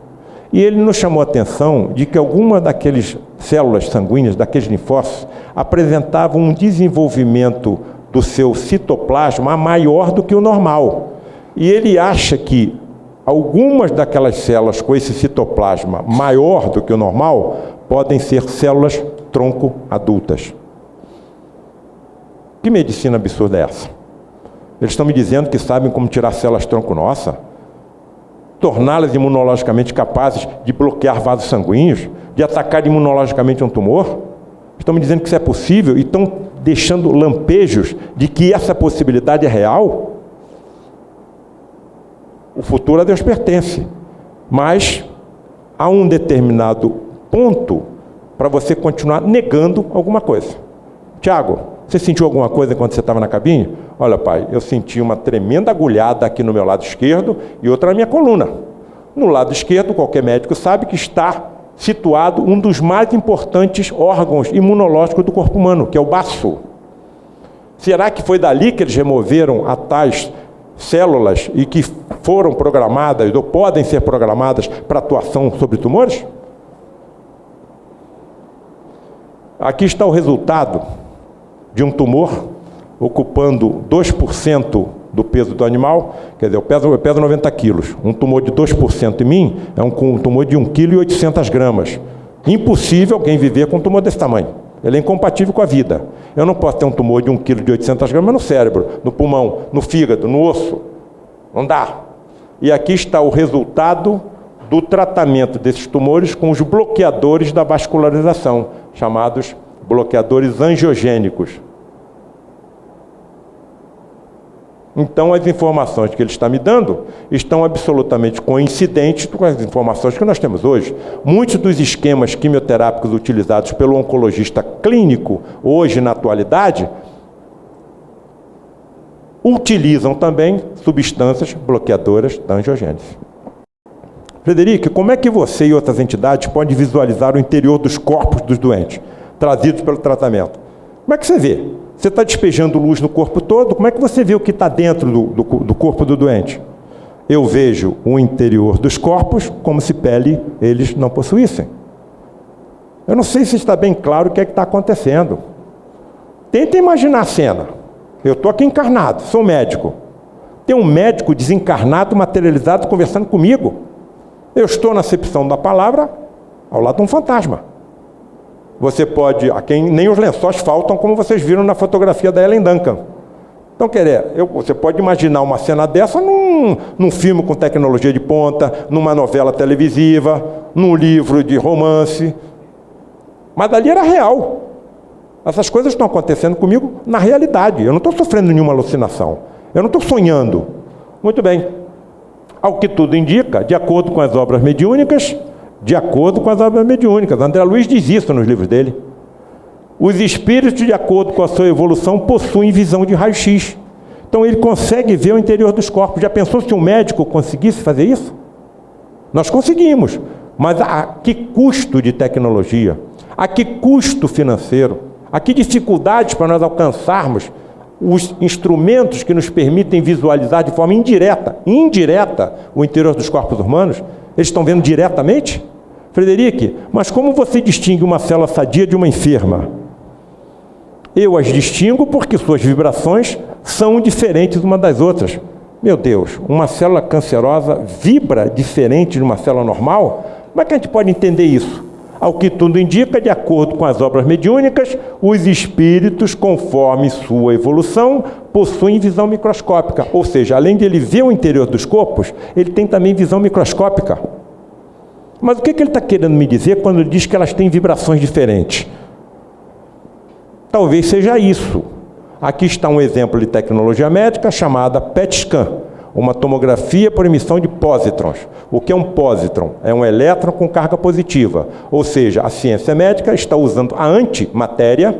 E ele nos chamou a atenção de que algumas daquelas células sanguíneas, daqueles linfócitos, apresentavam um desenvolvimento do seu citoplasma maior do que o normal. E ele acha que algumas daquelas células com esse citoplasma maior do que o normal podem ser células tronco adultas. Que medicina absurda é essa? Eles estão me dizendo que sabem como tirar células tronco nossa, torná-las imunologicamente capazes de bloquear vasos sanguíneos, de atacar imunologicamente um tumor? Estão me dizendo que isso é possível e estão deixando lampejos de que essa possibilidade é real? O futuro a Deus pertence, mas há um determinado ponto para você continuar negando alguma coisa. Tiago, você sentiu alguma coisa quando você estava na cabine? Olha, pai, eu senti uma tremenda agulhada aqui no meu lado esquerdo e outra na minha coluna. No lado esquerdo, qualquer médico sabe que está situado um dos mais importantes órgãos imunológicos do corpo humano, que é o baço. Será que foi dali que eles removeram as tais células e que foram programadas ou podem ser programadas para atuação sobre tumores? Aqui está o resultado de um tumor ocupando 2% do peso do animal. Quer dizer, eu peso 90 quilos. Um tumor de 2% em mim é um tumor de 1,8 kg. Impossível alguém viver com um tumor desse tamanho. Ele é incompatível com a vida. Eu não posso ter um tumor de 1,8 kg no cérebro, no pulmão, no fígado, no osso. Não dá. E aqui está o resultado do tratamento desses tumores com os bloqueadores da vascularização, chamados bloqueadores angiogênicos. Então, as informações que ele está me dando estão absolutamente coincidentes com as informações que nós temos hoje. Muitos dos esquemas quimioterápicos utilizados pelo oncologista clínico, hoje na atualidade, utilizam também substâncias bloqueadoras da angiogênese. Frederico, como é que você e outras entidades podem visualizar o interior dos corpos dos doentes, trazidos pelo tratamento? Como é que você vê? Você está despejando luz no corpo todo, como é que você vê o que está dentro do corpo do doente? Eu vejo o interior dos corpos como se pele eles não possuíssem. Eu não sei se está bem claro o que é que está acontecendo. Tenta imaginar a cena. Eu estou aqui encarnado, sou médico. Tem um médico desencarnado, materializado, conversando comigo. Eu estou na acepção da palavra, ao lado de um fantasma. Você pode, a quem nem os lençóis faltam, como vocês viram na fotografia da Ellen Duncan. Então, você pode imaginar uma cena dessa num filme com tecnologia de ponta, numa novela televisiva, num livro de romance. Mas ali era real. Essas coisas estão acontecendo comigo na realidade. Eu não estou sofrendo nenhuma alucinação. Eu não estou sonhando. Muito bem. Ao que tudo indica, de acordo com as obras mediúnicas, André Luiz diz isso nos livros dele. Os espíritos, de acordo com a sua evolução, possuem visão de raio-x. Então ele consegue ver o interior dos corpos. Já pensou se um médico conseguisse fazer isso? Nós conseguimos. Mas a que custo de tecnologia? A que custo financeiro? A que dificuldades para nós alcançarmos os instrumentos que nos permitem visualizar de forma indireta o interior dos corpos humanos? Eles estão vendo diretamente? Frederico, mas como você distingue uma célula sadia de uma enferma? Eu as distingo porque suas vibrações são diferentes uma das outras. Meu Deus, uma célula cancerosa vibra diferente de uma célula normal? Como é que a gente pode entender isso? Ao que tudo indica, de acordo com as obras mediúnicas, os espíritos, conforme sua evolução, possuem visão microscópica. Ou seja, além de ele ver o interior dos corpos, ele tem também visão microscópica. Mas o que ele está querendo me dizer quando ele diz que elas têm vibrações diferentes? Talvez seja isso. Aqui está um exemplo de tecnologia médica chamada PET scan, uma tomografia por emissão de pósitrons. O que é um pósitron? É um elétron com carga positiva. Ou seja, a ciência médica está usando a antimatéria,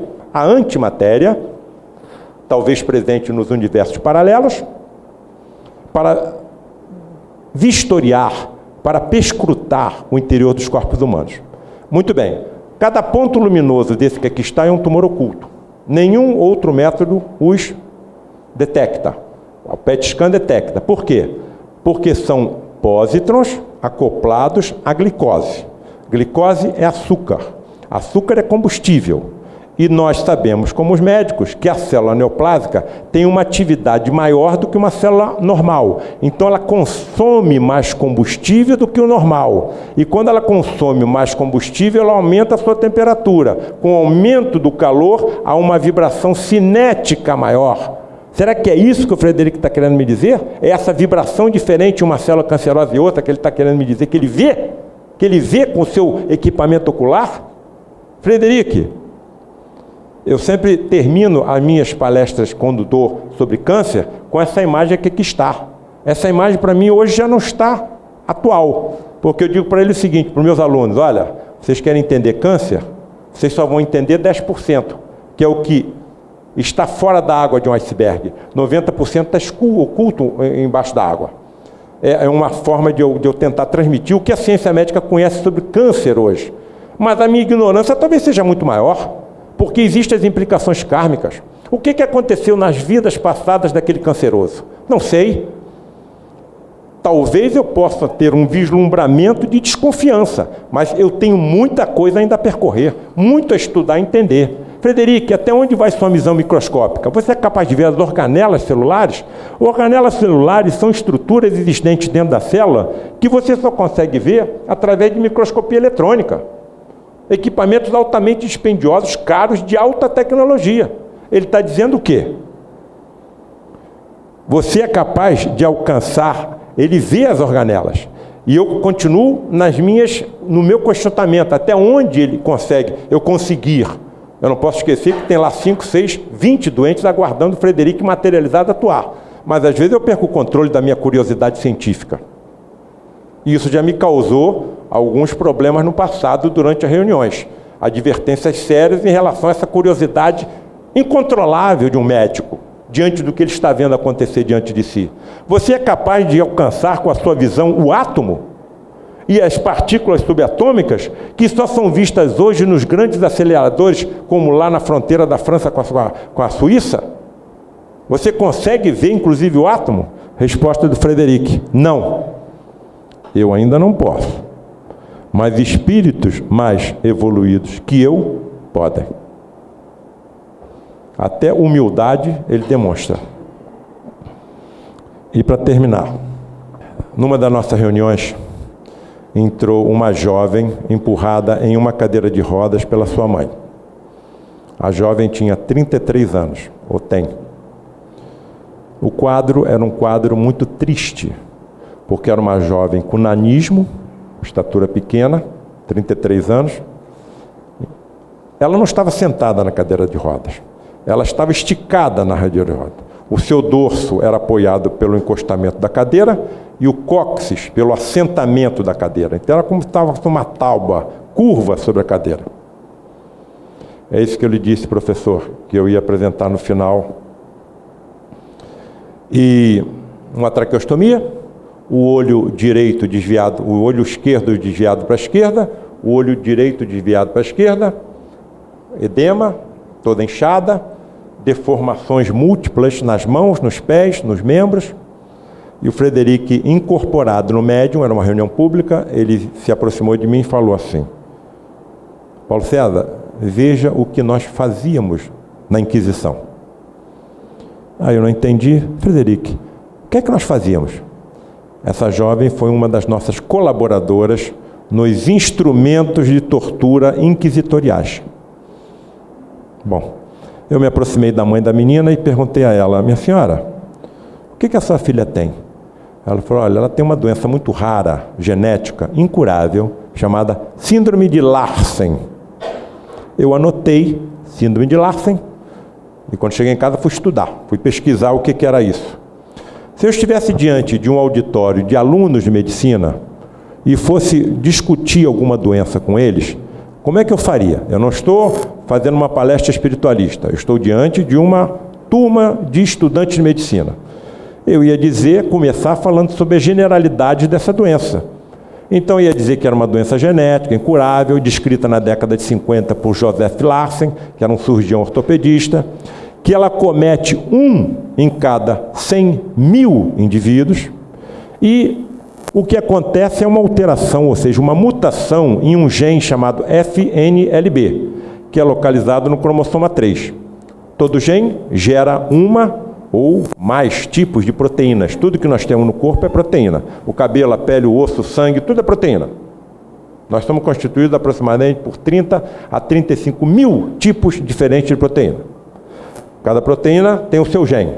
talvez presente nos universos paralelos, para vistoriar, para perscrutar o interior dos corpos humanos. Muito bem. Cada ponto luminoso desse que aqui está é um tumor oculto. Nenhum outro método os detecta. O PET scan detecta. Por quê? Porque são pósitrons acoplados à glicose. Glicose é açúcar. Açúcar é combustível. E nós sabemos, como os médicos, que a célula neoplásica tem uma atividade maior do que uma célula normal. Então ela consome mais combustível do que o normal. E quando ela consome mais combustível, ela aumenta a sua temperatura. Com o aumento do calor, há uma vibração cinética maior. Será que é isso que o Frederico está querendo me dizer? É essa vibração diferente uma célula cancerosa e outra que ele está querendo me dizer que ele vê? Que ele vê com o seu equipamento ocular? Frederico, eu sempre termino as minhas palestras quando dou sobre câncer com essa imagem que aqui está. Essa imagem para mim hoje já não está atual, porque eu digo para ele o seguinte, para os meus alunos: olha, vocês querem entender câncer? Vocês só vão entender 10%, que é o que está fora da água de um iceberg. 90% está oculto embaixo da água. É uma forma de eu tentar transmitir o que a ciência médica conhece sobre câncer hoje. Mas a minha ignorância talvez seja muito maior, porque existem as implicações kármicas. O que aconteceu nas vidas passadas daquele canceroso? Não sei. Talvez eu possa ter um vislumbramento de desconfiança, mas eu tenho muita coisa ainda a percorrer, muito a estudar e entender. Frederico, até onde vai sua visão microscópica? Você é capaz de ver as organelas celulares? Organelas celulares são estruturas existentes dentro da célula que você só consegue ver através de microscopia eletrônica. Equipamentos altamente dispendiosos, caros, de alta tecnologia. Ele está dizendo o quê? Você é capaz de alcançar, ele vê as organelas. E eu continuo no meu questionamento, até onde ele consegue, eu conseguir. Eu não posso esquecer que tem lá 5, 6, 20 doentes aguardando o Frederico materializado atuar. Mas às vezes eu perco o controle da minha curiosidade científica. E isso já me causou alguns problemas no passado durante as reuniões. Advertências sérias em relação a essa curiosidade incontrolável de um médico, diante do que ele está vendo acontecer diante de si. Você é capaz de alcançar com a sua visão o átomo e as partículas subatômicas, que só são vistas hoje nos grandes aceleradores, como lá na fronteira da França com a Suíça? Você consegue ver, inclusive, o átomo? Resposta do Frederico: não. Eu ainda não posso. Mas espíritos mais evoluídos que eu podem. Até humildade ele demonstra. E para terminar, numa das nossas reuniões, entrou uma jovem empurrada em uma cadeira de rodas pela sua mãe. A jovem tinha 33 anos, ou tem. O quadro era um quadro muito triste, porque era uma jovem com nanismo, estatura pequena, 33 anos. Ela não estava sentada na cadeira de rodas, ela estava esticada na cadeira de rodas. O seu dorso era apoiado pelo encostamento da cadeira e o cóccix pelo assentamento da cadeira. Então era como se estava uma tábua curva sobre a cadeira. É isso que eu lhe disse, professor, que eu ia apresentar no final. E uma traqueostomia, o olho direito desviado, o olho esquerdo desviado para a esquerda, o olho direito desviado para a esquerda, edema, toda inchada, deformações múltiplas nas mãos, nos pés, nos membros. E o Frederico, incorporado no médium, era uma reunião pública, ele se aproximou de mim e falou assim: Paulo César, veja o que nós fazíamos na Inquisição. Aí eu não entendi. Frederico, o que é que nós fazíamos? Essa jovem foi uma das nossas colaboradoras nos instrumentos de tortura inquisitoriais. Bom, eu me aproximei da mãe da menina e perguntei a ela: minha senhora, o que a sua filha tem? Ela falou: olha, ela tem uma doença muito rara, genética, incurável, chamada síndrome de Larsen. Eu anotei síndrome de Larsen e quando cheguei em casa fui estudar, fui pesquisar o que era isso. Se eu estivesse diante de um auditório de alunos de medicina e fosse discutir alguma doença com eles, como é que eu faria? Eu não estou fazendo uma palestra espiritualista, eu estou diante de uma turma de estudantes de medicina. Eu ia começar falando sobre a generalidade dessa doença. Então eu ia dizer que era uma doença genética, incurável, descrita na década de 50 por Joseph Larsen, que era um cirurgião ortopedista, que ela comete 1 em cada 100 mil indivíduos, e o que acontece é uma alteração, ou seja, uma mutação em um gene chamado FNLB, que é localizado no cromossoma 3. Todo gene gera uma ou mais tipos de proteínas. Tudo que nós temos no corpo é proteína. O cabelo, a pele, o osso, o sangue, tudo é proteína. Nós somos constituídos aproximadamente por 30 a 35 mil tipos diferentes de proteína. Cada proteína tem o seu gene.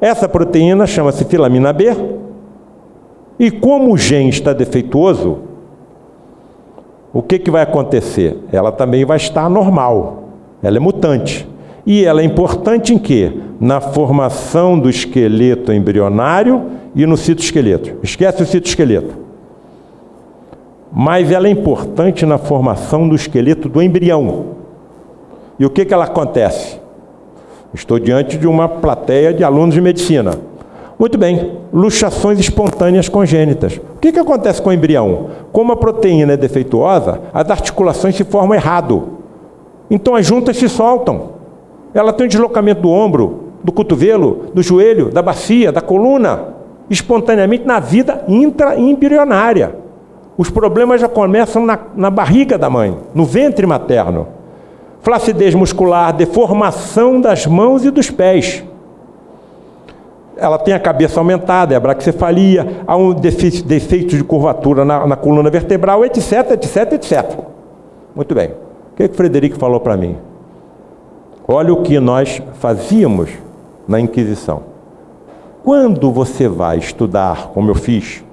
Essa proteína chama-se filamina B, e como o gene está defeituoso, o que vai acontecer? Ela também vai estar anormal, ela é mutante. E ela é importante em quê? Na formação do esqueleto embrionário e no citoesqueleto. Esquece o citoesqueleto. Mas ela é importante na formação do esqueleto do embrião. E o que ela acontece? Estou diante de uma plateia de alunos de medicina. Muito bem, luxações espontâneas congênitas. O que acontece com o embrião? Como a proteína é defeituosa, as articulações se formam errado. Então as juntas se soltam. Ela tem um deslocamento do ombro, do cotovelo, do joelho, da bacia, da coluna, espontaneamente na vida intra-embrionária. Os problemas já começam na barriga da mãe, no ventre materno. Flacidez muscular, deformação das mãos e dos pés. Ela tem a cabeça aumentada, é a braquicefalia, há um defeito de curvatura na coluna vertebral, etc, etc, etc. Muito bem. O que o Frederico falou para mim? Olha o que nós fazíamos na Inquisição. Quando você vai estudar, como eu fiz,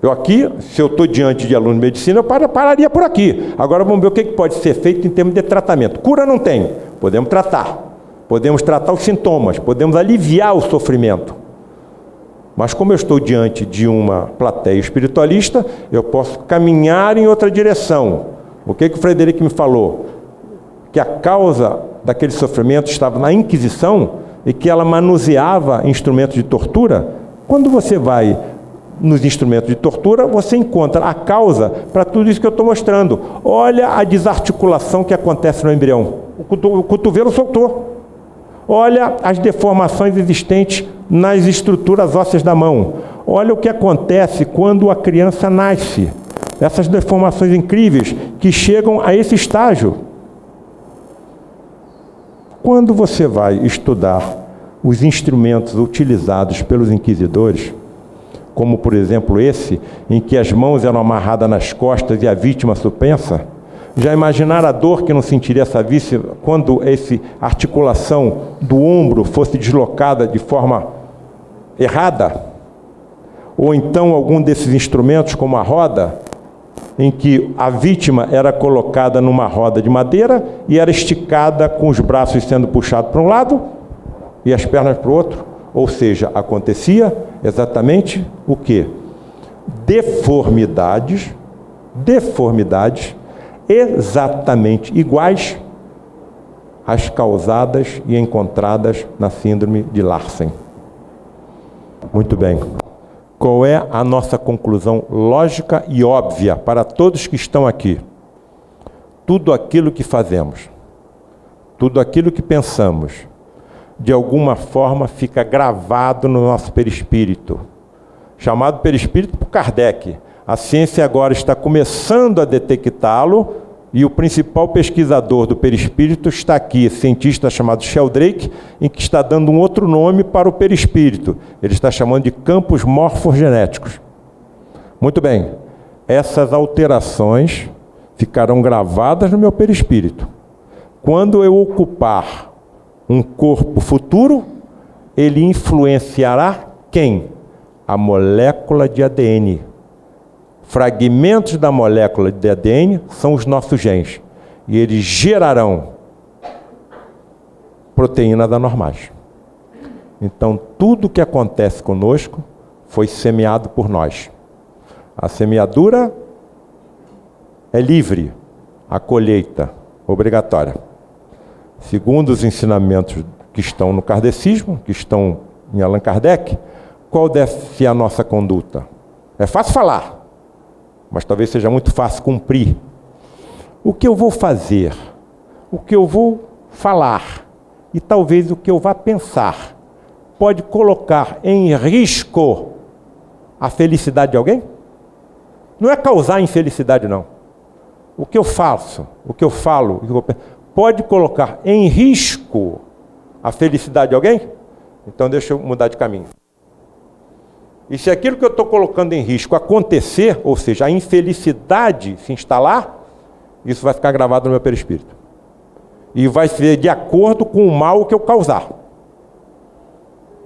eu aqui, se eu estou diante de aluno de medicina, eu pararia por aqui. Agora vamos ver o que pode ser feito em termos de tratamento. Cura não tem, podemos tratar. Podemos tratar os sintomas, podemos aliviar o sofrimento. Mas como eu estou diante de uma plateia espiritualista, eu posso caminhar em outra direção. O que o Frederico me falou? Que a causa daquele sofrimento estava na Inquisição e que ela manuseava instrumentos de tortura. Quando você vai nos instrumentos de tortura, você encontra a causa para tudo isso que eu estou mostrando. Olha a desarticulação que acontece no embrião. O cotovelo soltou. Olha as deformações existentes nas estruturas ósseas da mão. Olha o que acontece quando a criança nasce. Essas deformações incríveis que chegam a esse estágio. Quando você vai estudar os instrumentos utilizados pelos inquisidores, como por exemplo esse, em que as mãos eram amarradas nas costas e a vítima suspensa, já imaginaram a dor que não sentiria essa vítima quando essa articulação do ombro fosse deslocada de forma errada? Ou então algum desses instrumentos, como a roda, em que a vítima era colocada numa roda de madeira e era esticada com os braços sendo puxados para um lado e as pernas para o outro? Ou seja, acontecia exatamente o quê? Deformidades exatamente iguais às causadas e encontradas na síndrome de Larsen. Muito bem. Qual é a nossa conclusão lógica e óbvia para todos que estão aqui? Tudo aquilo que fazemos, tudo aquilo que pensamos, de alguma forma fica gravado no nosso perispírito, chamado perispírito por Kardec. A ciência agora está começando a detectá-lo e o principal pesquisador do perispírito está aqui, cientista chamado Sheldrake, em que está dando um outro nome para o perispírito. Ele está chamando de campos morfogenéticos. Muito bem, essas alterações ficarão gravadas no meu perispírito. Quando eu ocupar um corpo futuro, ele influenciará quem? A molécula de ADN. Fragmentos da molécula de ADN são os nossos genes. E eles gerarão proteínas anormais. Então, tudo que acontece conosco foi semeado por nós. A semeadura é livre, a colheita obrigatória. Segundo os ensinamentos que estão no kardecismo, que estão em Allan Kardec, qual deve ser a nossa conduta? É fácil falar, mas talvez seja muito fácil cumprir. O que eu vou fazer, o que eu vou falar e talvez o que eu vá pensar pode colocar em risco a felicidade de alguém? Não é causar infelicidade, não. O que eu faço, o que eu falo, o que eu penso, pode colocar em risco a felicidade de alguém? Então deixa eu mudar de caminho. E se aquilo que eu estou colocando em risco acontecer, ou seja, a infelicidade se instalar, isso vai ficar gravado no meu perispírito. E vai ser de acordo com o mal que eu causar.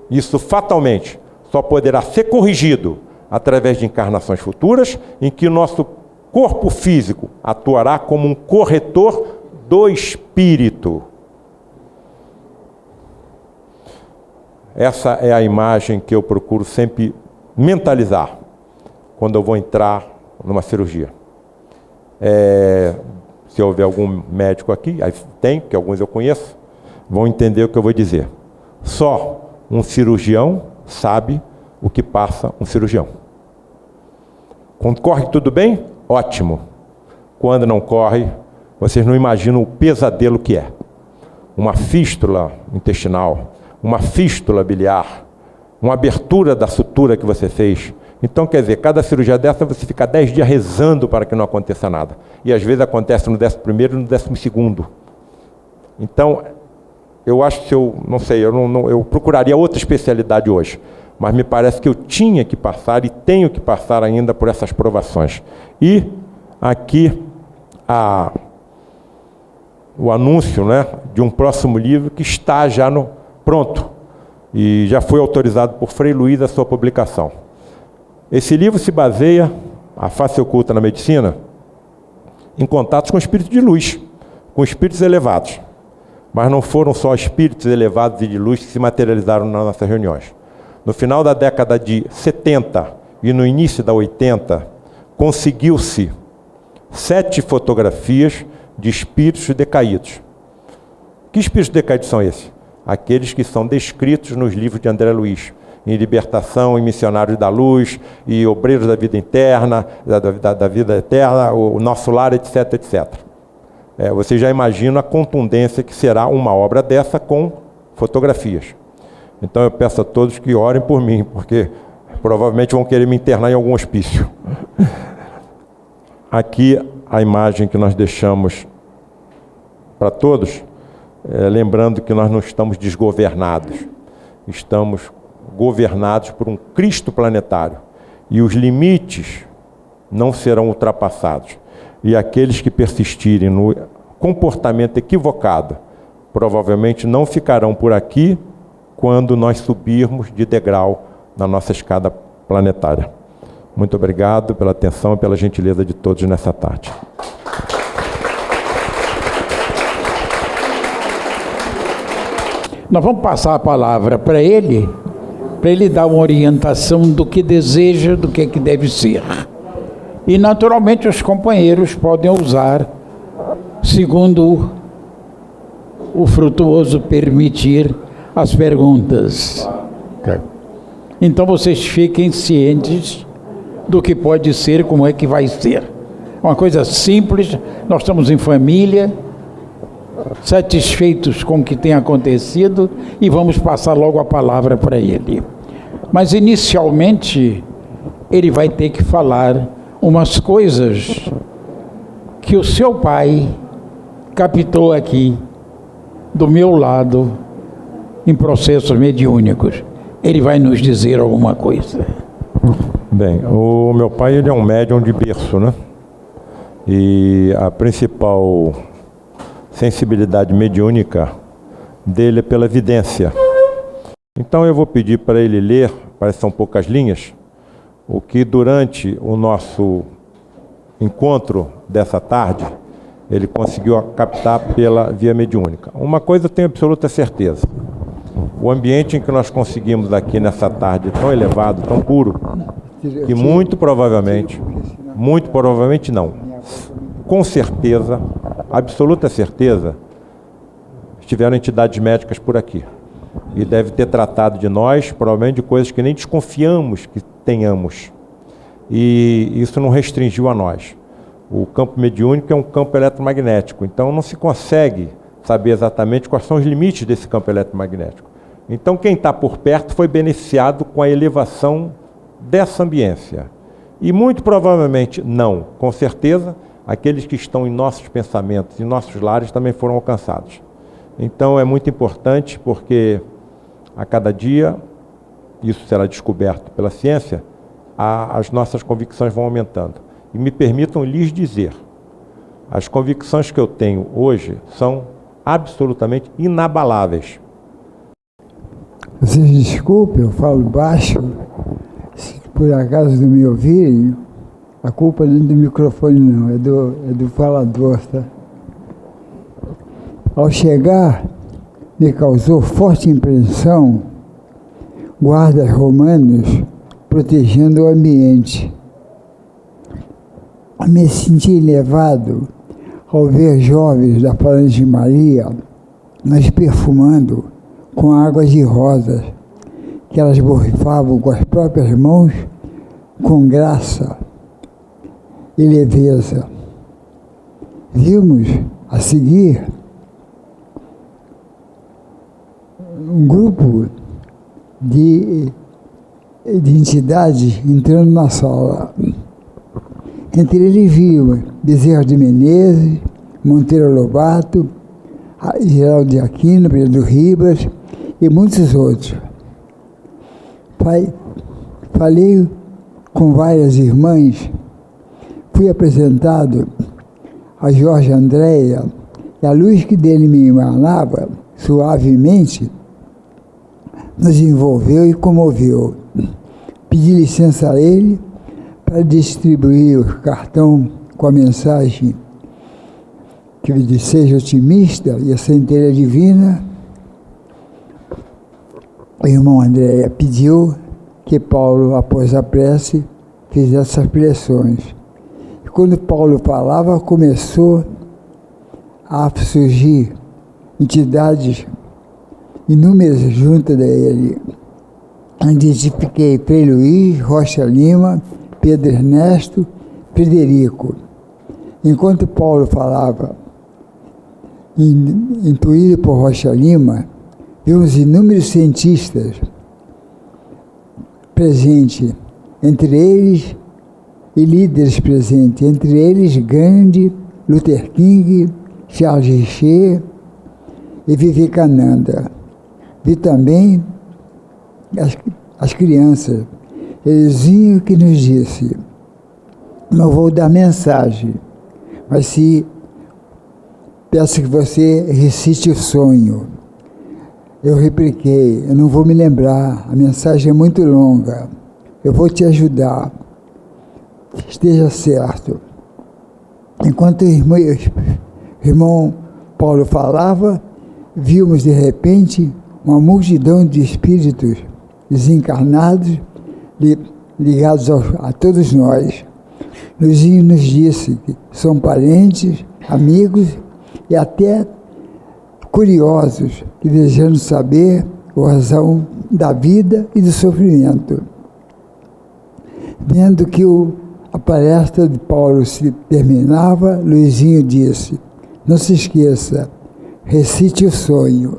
Isso fatalmente só poderá ser corrigido através de encarnações futuras, em que o nosso corpo físico atuará como um corretor do espírito. Essa é a imagem que eu procuro sempre mentalizar quando eu vou entrar numa cirurgia. Se houver algum médico aqui, aí tem, que alguns eu conheço, vão entender o que eu vou dizer. Só um cirurgião sabe o que passa um cirurgião. Quando corre tudo bem, ótimo. Quando não corre, vocês não imaginam o pesadelo que é. Uma fístula intestinal, uma fístula biliar, uma abertura da sutura que você fez. Então, quer dizer, cada cirurgia dessa você fica 10 dias rezando para que não aconteça nada. E às vezes acontece no 11º e no 12º. Então, eu acho que eu procuraria outra especialidade hoje. Mas me parece que eu tinha que passar e tenho que passar ainda por essas provações. E aqui o anúncio, né, de um próximo livro que está já pronto e já foi autorizado por Frei Luiz a sua publicação. Esse livro se baseia, A Face Oculta na Medicina, em contatos com espíritos de luz, com espíritos elevados. Mas não foram só espíritos elevados e de luz que se materializaram nas nossas reuniões. No final da década de 70 e no início da 80, conseguiu-se 7 fotografias de espíritos decaídos. Que espíritos decaídos são esses? Aqueles que são descritos nos livros de André Luiz, em Libertação, em Missionários da Luz, e Obreiros da Vida Interna, da Vida Eterna, o Nosso Lar, etc, etc. Você já imagina a contundência que será uma obra dessa com fotografias. Então eu peço a todos que orem por mim, porque provavelmente vão querer me internar em algum hospício. Aqui a imagem que nós deixamos para todos, lembrando que nós não estamos desgovernados, estamos governados por um Cristo planetário, e os limites não serão ultrapassados. E aqueles que persistirem no comportamento equivocado, provavelmente não ficarão por aqui quando nós subirmos de degrau na nossa escada planetária. Muito obrigado pela atenção e pela gentileza de todos nessa tarde. Nós vamos passar a palavra para ele dar uma orientação do que deseja, do que deve ser. E, naturalmente, os companheiros podem usar, segundo o frutuoso permitir, as perguntas. Então, vocês fiquem cientes do que pode ser, como é que vai ser. Uma coisa simples, nós estamos em família, satisfeitos com o que tem acontecido, e vamos passar logo a palavra para ele. Mas, inicialmente, ele vai ter que falar umas coisas que o seu pai captou aqui, do meu lado, em processos mediúnicos. Ele vai nos dizer alguma coisa. Bem, o meu pai, ele é um médium de berço, né? E a principal sensibilidade mediúnica dele é pela vidência. Então eu vou pedir para ele ler, parece que são poucas linhas, o que durante o nosso encontro dessa tarde, ele conseguiu captar pela via mediúnica. Uma coisa eu tenho absoluta certeza: o ambiente em que nós conseguimos aqui nessa tarde tão elevado, tão puro, que muito provavelmente não, com certeza, absoluta certeza, estiveram entidades médicas por aqui. E deve ter tratado de nós, provavelmente, de coisas que nem desconfiamos que tenhamos. E isso não restringiu a nós. O campo mediúnico é um campo eletromagnético, então não se consegue saber exatamente quais são os limites desse campo eletromagnético. Então quem está por perto foi beneficiado com a elevação dessa ambiência. E muito provavelmente não, com certeza, aqueles que estão em nossos pensamentos, em nossos lares, também foram alcançados. Então é muito importante, porque a cada dia, isso será descoberto pela ciência, as nossas convicções vão aumentando. E me permitam lhes dizer, as convicções que eu tenho hoje são absolutamente inabaláveis. Vocês desculpem, eu falo baixo, se por acaso não me ouvirem, a culpa não é do microfone não, é do falador, tá? Ao chegar, me causou forte impressão guardas romanos protegendo o ambiente. Me senti levado ao ver jovens da Falange de Maria nos perfumando com águas de rosas, que elas borrifavam com as próprias mãos, com graça e leveza. Vimos, a seguir, um grupo de entidades entrando na sala. Entre eles viam Bezerra de Menezes, Monteiro Lobato, Geraldo de Aquino, Pedro Ribas e muitos outros. Falei com várias irmãs, fui apresentado a Jorge Andréia, e a luz que dele me emanava suavemente nos envolveu e comoveu. Pedi licença a ele para distribuir o cartão com a mensagem que me disse: seja otimista e a centelha divina. O irmão André pediu que Paulo, após a prece, fizesse as pressões. E quando Paulo falava, começou a surgir entidades inúmeras junto dele. Identifiquei Frei Luiz, Rocha Lima, Pedro Ernesto, Frederico. Enquanto Paulo falava, intuído por Rocha Lima, vimos inúmeros cientistas presentes, entre eles, e líderes presentes, entre eles Gandhi, Luther King, Charles Richer e Vivekananda. Vi também as crianças, Elisinho que nos disse: não vou dar mensagem, mas se peço que você recite o sonho. Eu repliquei: eu não vou me lembrar, a mensagem é muito longa, eu vou te ajudar, esteja certo. Enquanto o irmão Paulo falava, vimos de repente uma multidão de espíritos desencarnados ligados a todos nós. Luizinho nos disse que são parentes, amigos e até curiosos, que desejando saber a razão da vida e do sofrimento. Vendo que a palestra de Paulo se terminava, Luizinho disse: não se esqueça, recite o sonho.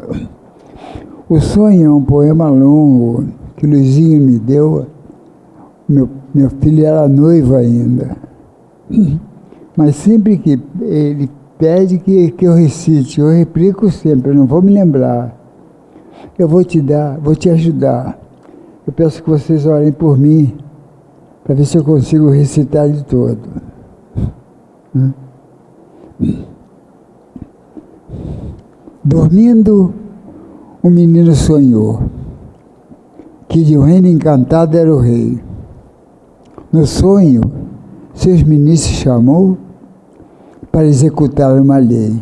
O sonho é um poema longo que Luizinho me deu. Meu filho era noivo ainda. Mas sempre que ele pede que eu recite, eu replico sempre, eu não vou me lembrar. Eu vou te dar, vou te ajudar. Eu peço que vocês orem por mim, para ver se eu consigo recitar de todo. Dormindo, um menino sonhou que de um reino encantado era o rei. No sonho, seus ministros chamou para executar uma lei.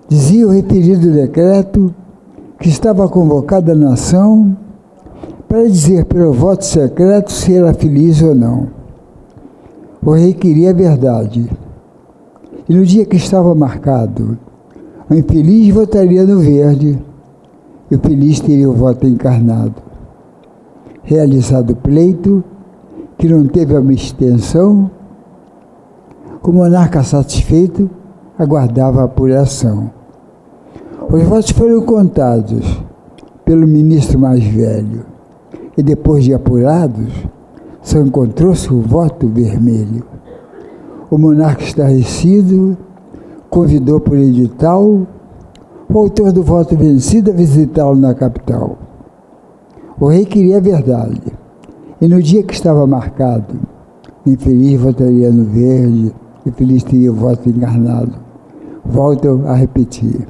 Dizia o referido decreto que estava convocada a nação para dizer pelo voto secreto se era feliz ou não. O rei queria a verdade. E no dia que estava marcado, o infeliz votaria no verde e o feliz teria o voto encarnado. Realizado o pleito, que não teve uma extensão, o monarca satisfeito aguardava a apuração. Os votos foram contados pelo ministro mais velho e depois de apurados, só encontrou-se o voto vermelho. O monarca estarrecido convidou por edital o autor do voto vencido a visitá-lo na capital. O rei queria a verdade, e no dia que estava marcado, o infeliz votaria no verde, e o feliz teria o voto encarnado. Volto a repetir.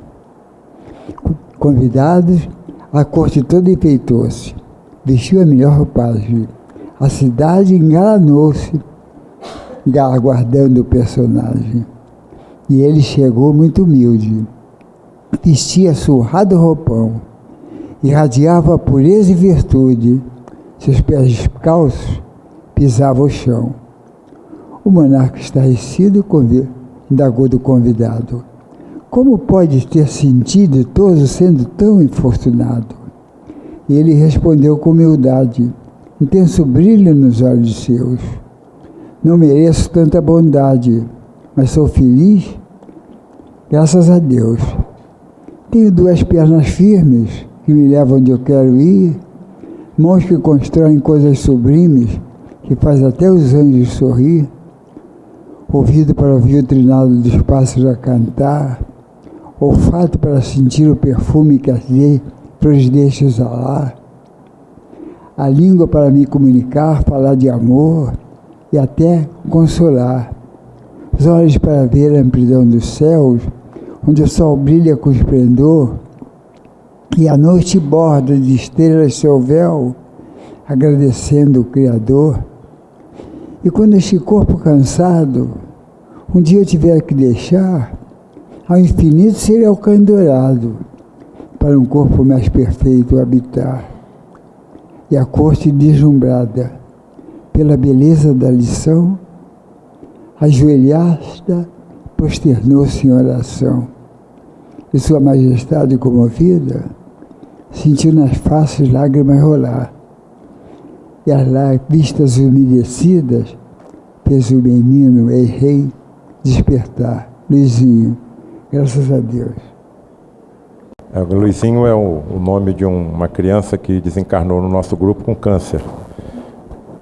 Convidados, a corte toda enfeitou-se, vestiu a melhor roupagem. A cidade engalanou-se, aguardando o personagem. E ele chegou muito humilde, vestia surrado roupão, irradiava pureza e virtude, seus pés descalços pisavam o chão. O monarca estarrecido indagou do convidado: como pode ter sentido idoso sendo tão infortunado? E ele respondeu com humildade, intenso brilho nos olhos seus. Não mereço tanta bondade, mas sou feliz, graças a Deus. Tenho 2 pernas firmes que me levam onde eu quero ir, mãos que constroem coisas sublimes, que faz até os anjos sorrir, ouvido para ouvir o trinado dos pássaros a cantar, olfato para sentir o perfume que os deixa exalar, a língua para me comunicar, falar de amor e até consolar, os olhos para ver a amplidão dos céus, onde o sol brilha com esplendor e a noite borda de estrelas seu véu, agradecendo o Criador. E quando este corpo cansado, um dia eu tiver que deixar, ao infinito serei alcandourado, para um corpo mais perfeito habitar. E a corte deslumbrada pela beleza da lição, ajoelhada, prosternou-se em oração. E Sua Majestade, comovida, sentiu nas faces lágrimas rolar. E as vistas umedecidas, fez o menino e rei despertar. Luizinho, graças a Deus. O Luizinho é o nome de uma criança que desencarnou no nosso grupo com câncer,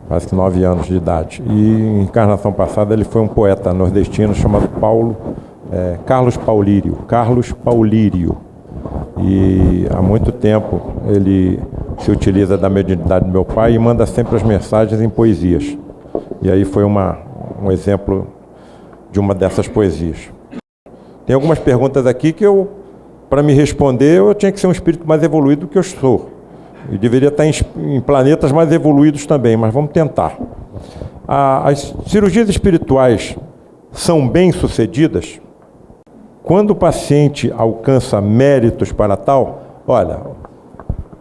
quase que 9 anos de idade. E em encarnação passada ele foi um poeta nordestino chamado Carlos Paulírio. E há muito tempo ele se utiliza da mediunidade do meu pai e manda sempre as mensagens em poesias. E aí foi um exemplo de uma dessas poesias. Tem algumas perguntas aqui que para me responder, eu tinha que ser um espírito mais evoluído do que eu sou. Eu deveria estar em planetas mais evoluídos também, mas vamos tentar. As cirurgias espirituais são bem-sucedidas? Quando o paciente alcança méritos para tal, olha,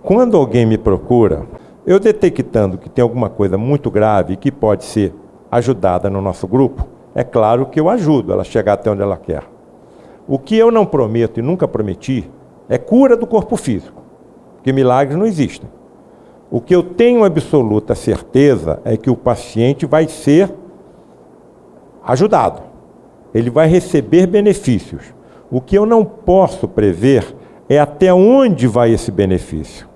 quando alguém me procura, eu detectando que tem alguma coisa muito grave e que pode ser ajudada no nosso grupo, é claro que eu ajudo ela a chegar até onde ela quer. O que eu não prometo e nunca prometi é cura do corpo físico, porque milagres não existem. O que eu tenho absoluta certeza é que o paciente vai ser ajudado, ele vai receber benefícios. O que eu não posso prever é até onde vai esse benefício.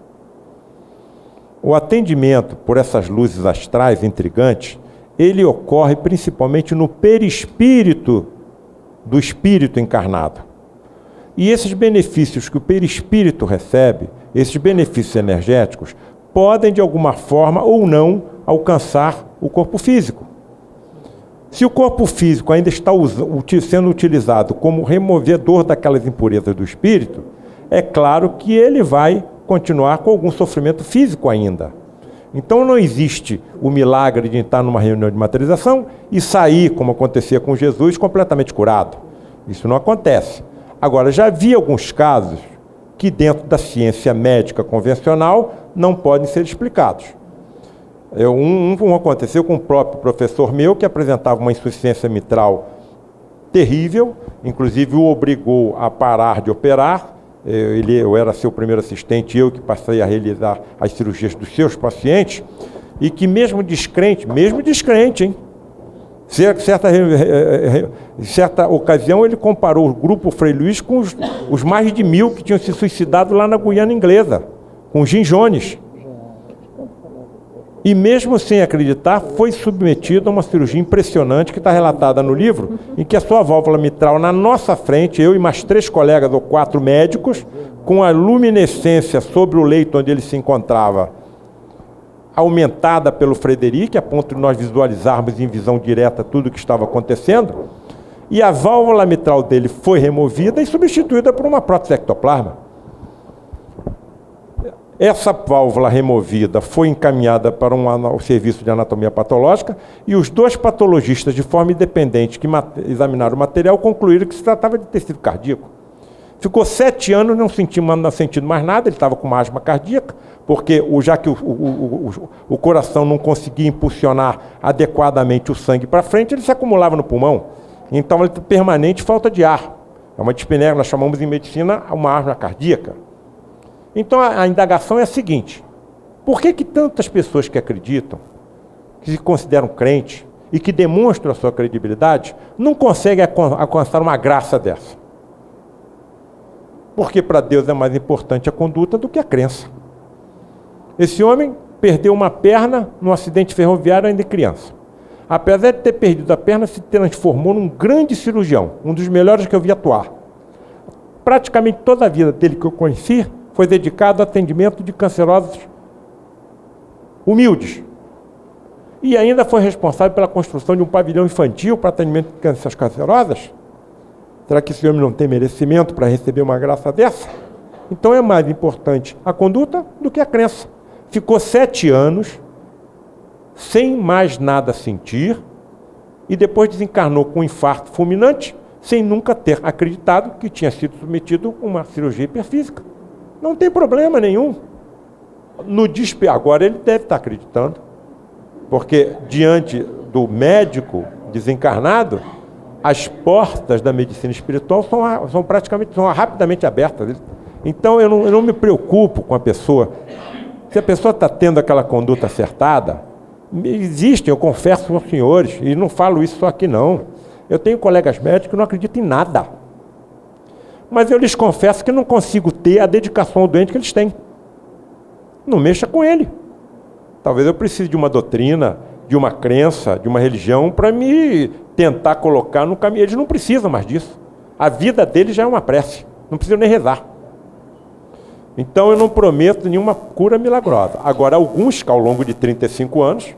O atendimento por essas luzes astrais intrigantes, ele ocorre principalmente no perispírito do espírito encarnado. E esses benefícios que o perispírito recebe, esses benefícios energéticos, podem de alguma forma ou não alcançar o corpo físico. Se o corpo físico ainda está sendo utilizado como removedor daquelas impurezas do espírito, é claro que ele vai continuar com algum sofrimento físico ainda. Então não existe o milagre de entrar numa reunião de materialização e sair, como acontecia com Jesus, completamente curado. Isso não acontece. Agora, já vi alguns casos que dentro da ciência médica convencional não podem ser explicados. Um aconteceu com o próprio professor meu, que apresentava uma insuficiência mitral terrível, inclusive o obrigou a parar de operar. Eu era seu primeiro assistente, eu que passei a realizar as cirurgias dos seus pacientes, e que mesmo descrente, hein? Certa ocasião ele comparou o grupo Frei Luiz com os mais de 1000 que tinham se suicidado lá na Guiana Inglesa, com Jim Jones. E mesmo sem acreditar, foi submetido a uma cirurgia impressionante que está relatada no livro, em que a sua válvula mitral na nossa frente, eu e mais 3 colegas ou 4 médicos, com a luminescência sobre o leito onde ele se encontrava, aumentada pelo Frederic, a ponto de nós visualizarmos em visão direta tudo o que estava acontecendo, e a válvula mitral dele foi removida e substituída por uma prótese ectoplasma. Essa válvula removida foi encaminhada para o serviço de anatomia patológica e os 2 patologistas, de forma independente, que examinaram o material, concluíram que se tratava de tecido cardíaco. Ficou 7 anos não sentindo mais nada, ele estava com uma asma cardíaca, porque já que o coração não conseguia impulsionar adequadamente o sangue para frente, ele se acumulava no pulmão. Então ele tem permanente falta de ar. É uma dispneia, nós chamamos em medicina uma arma cardíaca. Então a indagação é a seguinte: por que tantas pessoas que acreditam, que se consideram crentes e que demonstram a sua credibilidade, não conseguem alcançar uma graça dessa? Porque para Deus é mais importante a conduta do que a crença. Esse homem perdeu uma perna num acidente ferroviário ainda criança. Apesar de ter perdido a perna, se transformou num grande cirurgião, um dos melhores que eu vi atuar. Praticamente toda a vida dele que eu conheci foi dedicado ao atendimento de cancerosos humildes. E ainda foi responsável pela construção de um pavilhão infantil para atendimento de doenças cancerosas. Será que esse homem não tem merecimento para receber uma graça dessa? Então é mais importante a conduta do que a crença. Ficou 7 anos sem mais nada sentir e depois desencarnou com um infarto fulminante, sem nunca ter acreditado que tinha sido submetido a uma cirurgia hiperfísica. Não tem problema nenhum. Agora ele deve estar acreditando, porque diante do médico desencarnado, as portas da medicina espiritual são rapidamente abertas. Então eu não me preocupo com a pessoa. Se a pessoa está tendo aquela conduta acertada, existem, eu confesso aos senhores, e não falo isso só aqui não. Eu tenho colegas médicos que não acreditam em nada. Mas eu lhes confesso que não consigo ter a dedicação ao doente que eles têm. Não mexa com ele. Talvez eu precise de uma doutrina, de uma crença, de uma religião para me tentar colocar no caminho. Eles não precisam mais disso. A vida deles já é uma prece. Não precisam nem rezar. Então eu não prometo nenhuma cura milagrosa. Agora, alguns que ao longo de 35 anos,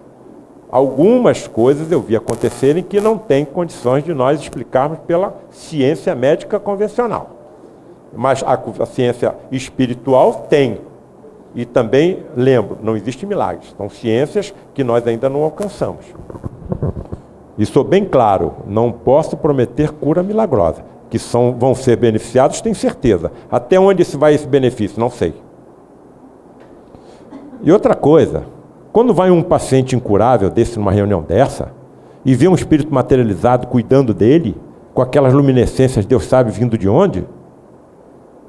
algumas coisas eu vi acontecerem que não tem condições de nós explicarmos pela ciência médica convencional. Mas a ciência espiritual tem. E também, lembro, não existe milagres. São ciências que nós ainda não alcançamos. E sou bem claro, não posso prometer cura milagrosa. Que vão ser beneficiados, tenho certeza. Até onde vai esse benefício? Não sei. E outra coisa, quando vai um paciente incurável desse numa reunião dessa, e vê um espírito materializado cuidando dele, com aquelas luminescências, Deus sabe vindo de onde,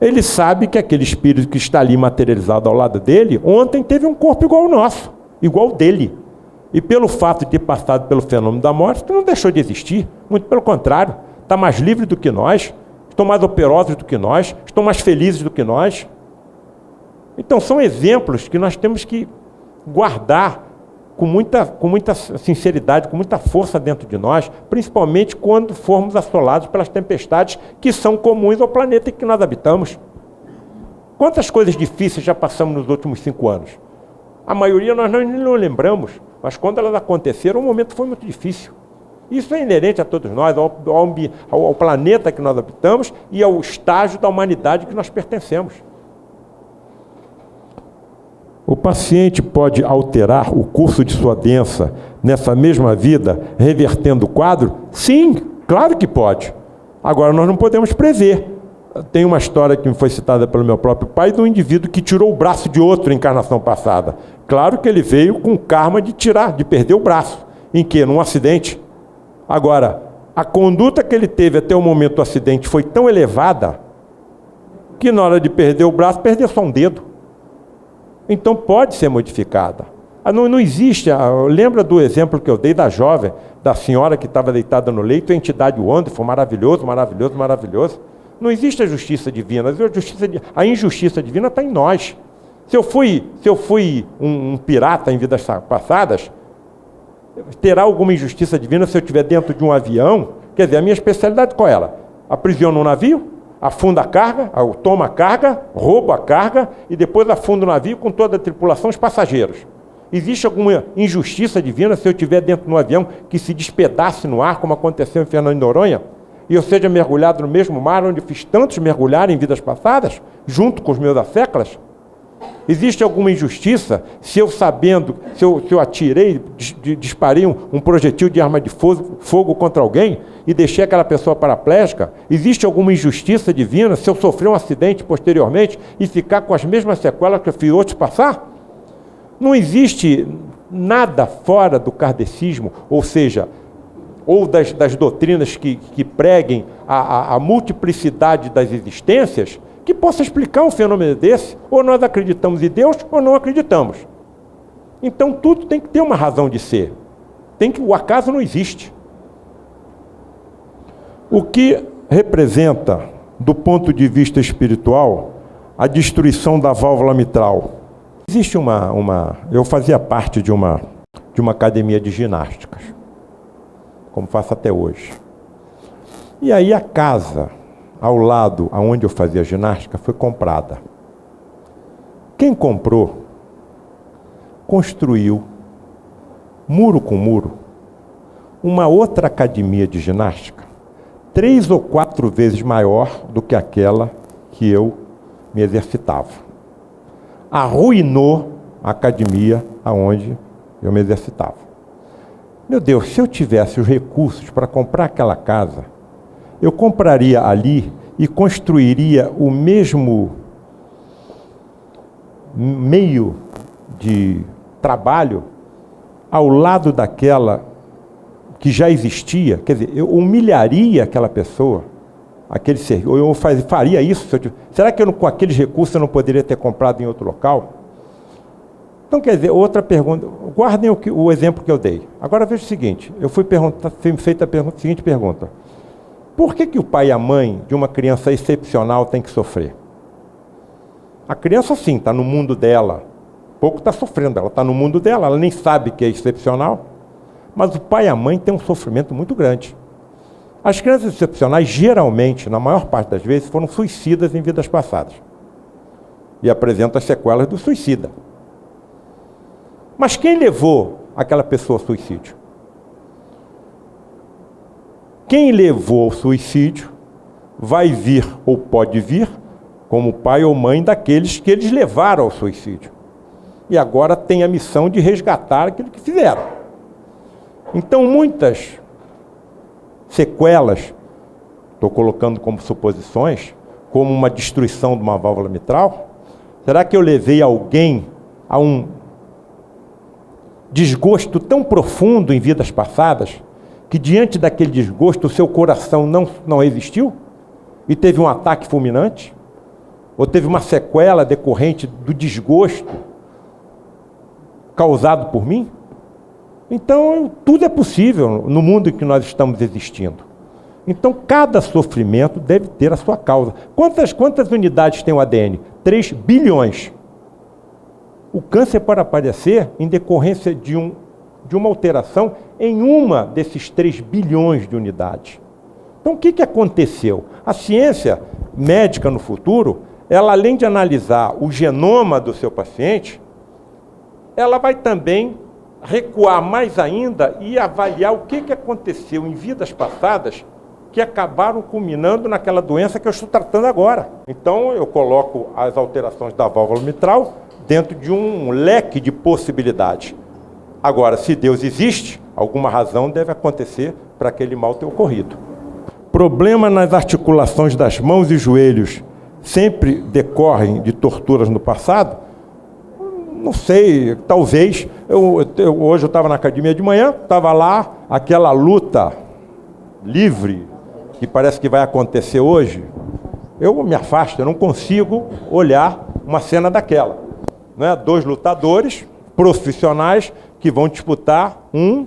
ele sabe que aquele espírito que está ali materializado ao lado dele, ontem teve um corpo igual ao nosso, igual ao dele. E pelo fato de ter passado pelo fenômeno da morte, não deixou de existir, muito pelo contrário. Está mais livre do que nós, estão mais operosos do que nós, estão mais felizes do que nós. Então são exemplos que nós temos que guardar com muita sinceridade, com muita força dentro de nós, principalmente quando formos assolados pelas tempestades que são comuns ao planeta em que nós habitamos. Quantas coisas difíceis já passamos nos últimos 5 anos? A maioria nós não lembramos, mas quando elas aconteceram, o momento foi muito difícil. Isso é inerente a todos nós, ao planeta que nós habitamos e ao estágio da humanidade que nós pertencemos. O paciente pode alterar o curso de sua doença nessa mesma vida, revertendo o quadro? Sim, claro que pode. Agora, nós não podemos prever. Tem uma história que me foi citada pelo meu próprio pai, de um indivíduo que tirou o braço de outro em encarnação passada. Claro que ele veio com karma de perder o braço. Em quê? Num acidente. Agora, a conduta que ele teve até o momento do acidente foi tão elevada que na hora de perder o braço, perdeu só um dedo. Então pode ser modificada. Não existe, lembra do exemplo que eu dei da jovem, da senhora que estava deitada no leito, a entidade Wonderful, maravilhoso, maravilhoso, maravilhoso. Não existe a justiça divina, a injustiça divina está em nós. Se eu fui um pirata em vidas passadas, terá alguma injustiça divina se eu estiver dentro de um avião? Quer dizer, a minha especialidade qual é ela? Aprisiona um navio, afunda a carga, toma a carga, rouba a carga e depois afunda o navio com toda a tripulação, os passageiros. Existe alguma injustiça divina se eu estiver dentro de um avião que se despedace no ar, como aconteceu em Fernando de Noronha, e eu seja mergulhado no mesmo mar onde fiz tantos mergulhar em vidas passadas, junto com os meus asseclas? Existe alguma injustiça se eu sabendo, se eu atirei, disparei um projetil de arma de fogo contra alguém e deixei aquela pessoa paraplégica? Existe alguma injustiça divina se eu sofrer um acidente posteriormente e ficar com as mesmas sequelas que eu fiz outros passar? Não existe nada fora do kardecismo, ou seja, ou das doutrinas que preguem a multiplicidade das existências, que possa explicar um fenômeno desse. Ou nós acreditamos em Deus, ou não acreditamos. Então tudo tem que ter uma razão de ser. O acaso não existe. O que representa, do ponto de vista espiritual, a destruição da válvula mitral? Existe eu fazia parte de uma academia de ginásticas, como faço até hoje. E aí a casa ao lado aonde eu fazia ginástica foi comprada. Quem comprou construiu, muro com muro, uma outra academia de ginástica 3 ou 4 vezes maior do que aquela que eu me exercitava. Arruinou a academia aonde eu me exercitava. Meu Deus, se eu tivesse os recursos para comprar aquela casa, eu compraria ali e construiria o mesmo meio de trabalho ao lado daquela que já existia. Quer dizer, eu humilharia aquela pessoa, aquele ser, eu faria isso. Será que com aqueles recursos eu não poderia ter comprado em outro local? Então, quer dizer, outra pergunta, guardem o exemplo que eu dei. Agora veja o seguinte, foi feita a seguinte pergunta: por que o pai e a mãe de uma criança excepcional têm que sofrer? A criança sim, está no mundo dela, pouco está sofrendo, ela está no mundo dela, ela nem sabe que é excepcional, mas o pai e a mãe têm um sofrimento muito grande. As crianças excepcionais, geralmente, na maior parte das vezes, foram suicidas em vidas passadas e apresentam as sequelas do suicida. Mas quem levou aquela pessoa ao suicídio? Quem levou ao suicídio vai vir, ou pode vir, como pai ou mãe daqueles que eles levaram ao suicídio. E agora tem a missão de resgatar aquilo que fizeram. Então, muitas sequelas, estou colocando como suposições, como uma destruição de uma válvula mitral. Será que eu levei alguém a um desgosto tão profundo em vidas passadas, que diante daquele desgosto o seu coração não resistiu e teve um ataque fulminante? Ou teve uma sequela decorrente do desgosto causado por mim? Então, tudo é possível no mundo em que nós estamos existindo. Então, cada sofrimento deve ter a sua causa. Quantas unidades tem o ADN? 3 bilhões. O câncer pode aparecer em decorrência de uma alteração em uma desses 3 bilhões de unidades. Então, o que aconteceu? A ciência médica no futuro, ela além de analisar o genoma do seu paciente, ela vai também recuar mais ainda e avaliar o que aconteceu em vidas passadas que acabaram culminando naquela doença que eu estou tratando agora. Então, eu coloco as alterações da válvula mitral dentro de um leque de possibilidades. Agora, se Deus existe, alguma razão deve acontecer para aquele mal ter ocorrido. Problema nas articulações das mãos e joelhos sempre decorrem de torturas no passado? Não sei, talvez. Hoje eu estava na academia de manhã, estava lá aquela luta livre, que parece que vai acontecer hoje. Eu me afasto, eu não consigo olhar uma cena daquela. Né? 2 lutadores profissionais que vão disputar um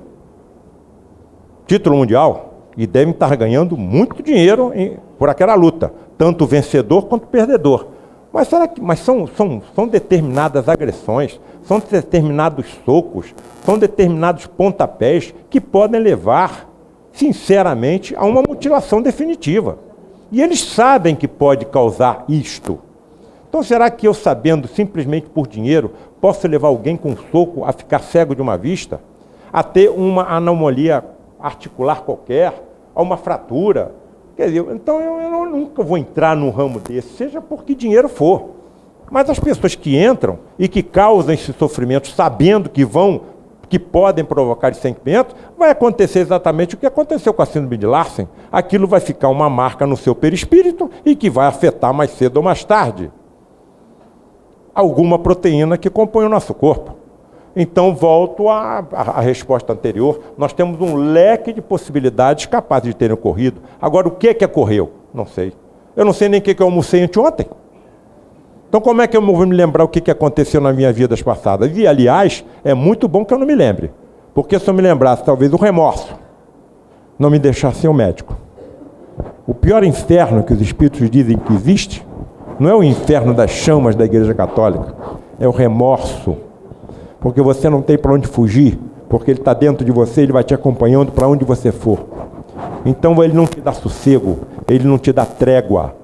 título mundial e devem estar ganhando muito dinheiro por aquela luta, tanto o vencedor quanto o perdedor. Mas será que são determinadas agressões, são determinados socos, são determinados pontapés que podem levar, sinceramente, a uma mutilação definitiva. E eles sabem que pode causar isto. Então, será que eu, sabendo simplesmente por dinheiro, posso levar alguém com um soco a ficar cego de uma vista, a ter uma anomalia articular qualquer, a uma fratura? Quer dizer, então eu nunca vou entrar num ramo desse, seja por que dinheiro for. Mas as pessoas que entram e que causam esse sofrimento sabendo que podem provocar esse sentimento, vai acontecer exatamente o que aconteceu com a síndrome de Larsen. Aquilo vai ficar uma marca no seu perispírito e que vai afetar mais cedo ou mais tarde alguma proteína que compõe o nosso corpo. Então, volto à resposta anterior. Nós temos um leque de possibilidades capazes de terem ocorrido. Agora, o que ocorreu? Não sei. Eu não sei nem o que eu almocei anteontem. Então, como é que eu vou me lembrar o que aconteceu na minha vida passada? E, aliás, é muito bom que eu não me lembre. Porque se eu me lembrasse, talvez, o remorso não me deixasse ser um médico. O pior inferno que os espíritos dizem que existe não é o inferno das chamas da Igreja Católica, é o remorso. Porque você não tem para onde fugir, porque ele está dentro de você, ele vai te acompanhando para onde você for. Então ele não te dá sossego, ele não te dá trégua.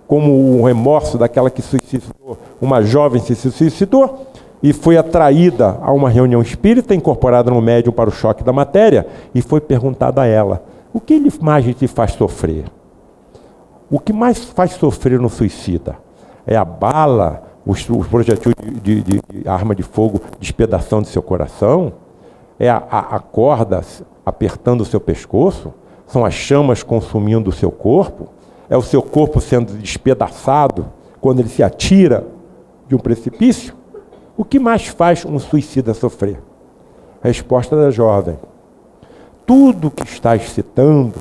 Como o remorso daquela que suicidou, uma jovem se suicidou e foi atraída a uma reunião espírita, incorporada no médium para o choque da matéria, e foi perguntado a ela, o que mais te faz sofrer? O que mais faz sofrer no suicida? É a bala, os projetis de arma de fogo, despedaçando seu coração? É a corda apertando o seu pescoço? São as chamas consumindo o seu corpo? É o seu corpo sendo despedaçado quando ele se atira de um precipício? O que mais faz um suicida sofrer? A resposta da jovem. Tudo que está excitando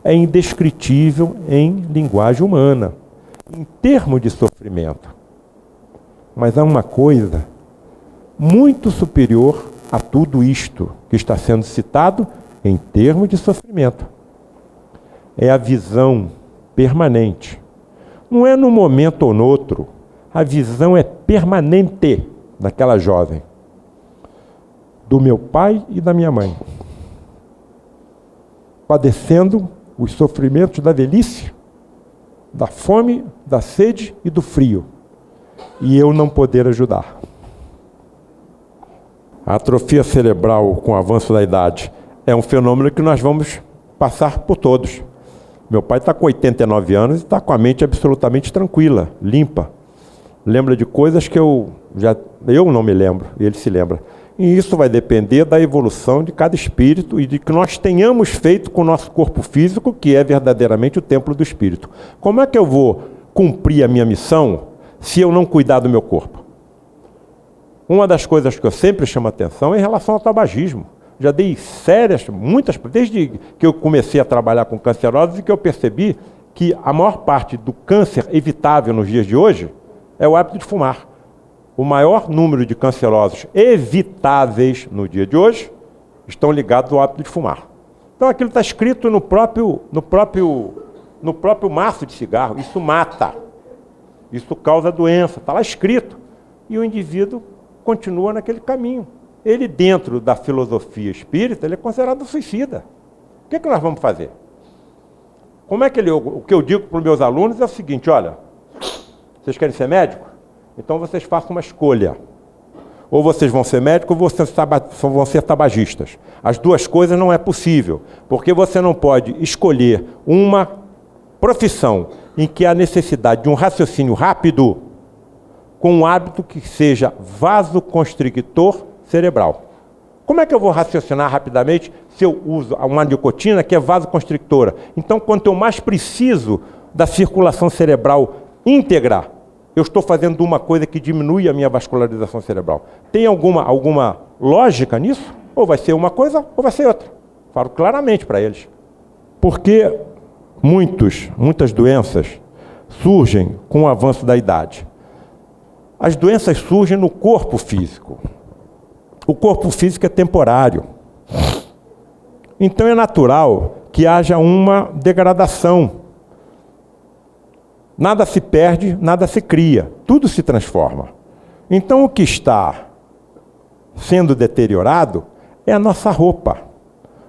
é indescritível em linguagem humana, em termos de sofrimento. Mas há uma coisa muito superior a tudo isto que está sendo citado em termos de sofrimento. É a visão permanente. Não é num momento ou no outro. A visão é permanente daquela jovem, do meu pai e da minha mãe, padecendo os sofrimentos da velhice, da fome, da sede e do frio, e eu não poder ajudar. A atrofia cerebral com o avanço da idade é um fenômeno que nós vamos passar por todos. Meu pai está com 89 anos e está com a mente absolutamente tranquila, limpa. Lembra de coisas que eu não me lembro, ele se lembra. E isso vai depender da evolução de cada espírito e de que nós tenhamos feito com o nosso corpo físico, que é verdadeiramente o templo do espírito. Como é que eu vou cumprir a minha missão se eu não cuidar do meu corpo? Uma das coisas que eu sempre chamo a atenção é em relação ao tabagismo. Já dei desde que eu comecei a trabalhar com cancerosos, e que eu percebi que a maior parte do câncer evitável nos dias de hoje é o hábito de fumar. O maior número de cancerosos evitáveis no dia de hoje estão ligados ao hábito de fumar. Então aquilo está escrito no próprio maço de cigarro. Isso mata. Isso causa doença. Está lá escrito. E o indivíduo continua naquele caminho. Ele, dentro da filosofia espírita, ele é considerado suicida. O que nós vamos fazer? O que eu digo para os meus alunos é o seguinte, olha, vocês querem ser médico? Então vocês façam uma escolha. Ou vocês vão ser médicos ou vocês vão ser tabagistas. As duas coisas não é possível, porque você não pode escolher uma profissão em que há necessidade de um raciocínio rápido com um hábito que seja vasoconstrictor cerebral. Como é que eu vou raciocinar rapidamente se eu uso uma nicotina que é vasoconstrictora? Então, quanto eu mais preciso da circulação cerebral íntegra, eu estou fazendo uma coisa que diminui a minha vascularização cerebral. Tem alguma lógica nisso? Ou vai ser uma coisa ou vai ser outra. Falo claramente para eles. Porque muitas doenças surgem com o avanço da idade. As doenças surgem no corpo físico. O corpo físico é temporário. Então é natural que haja uma degradação. Nada se perde, nada se cria. Tudo se transforma. Então o que está sendo deteriorado é a nossa roupa.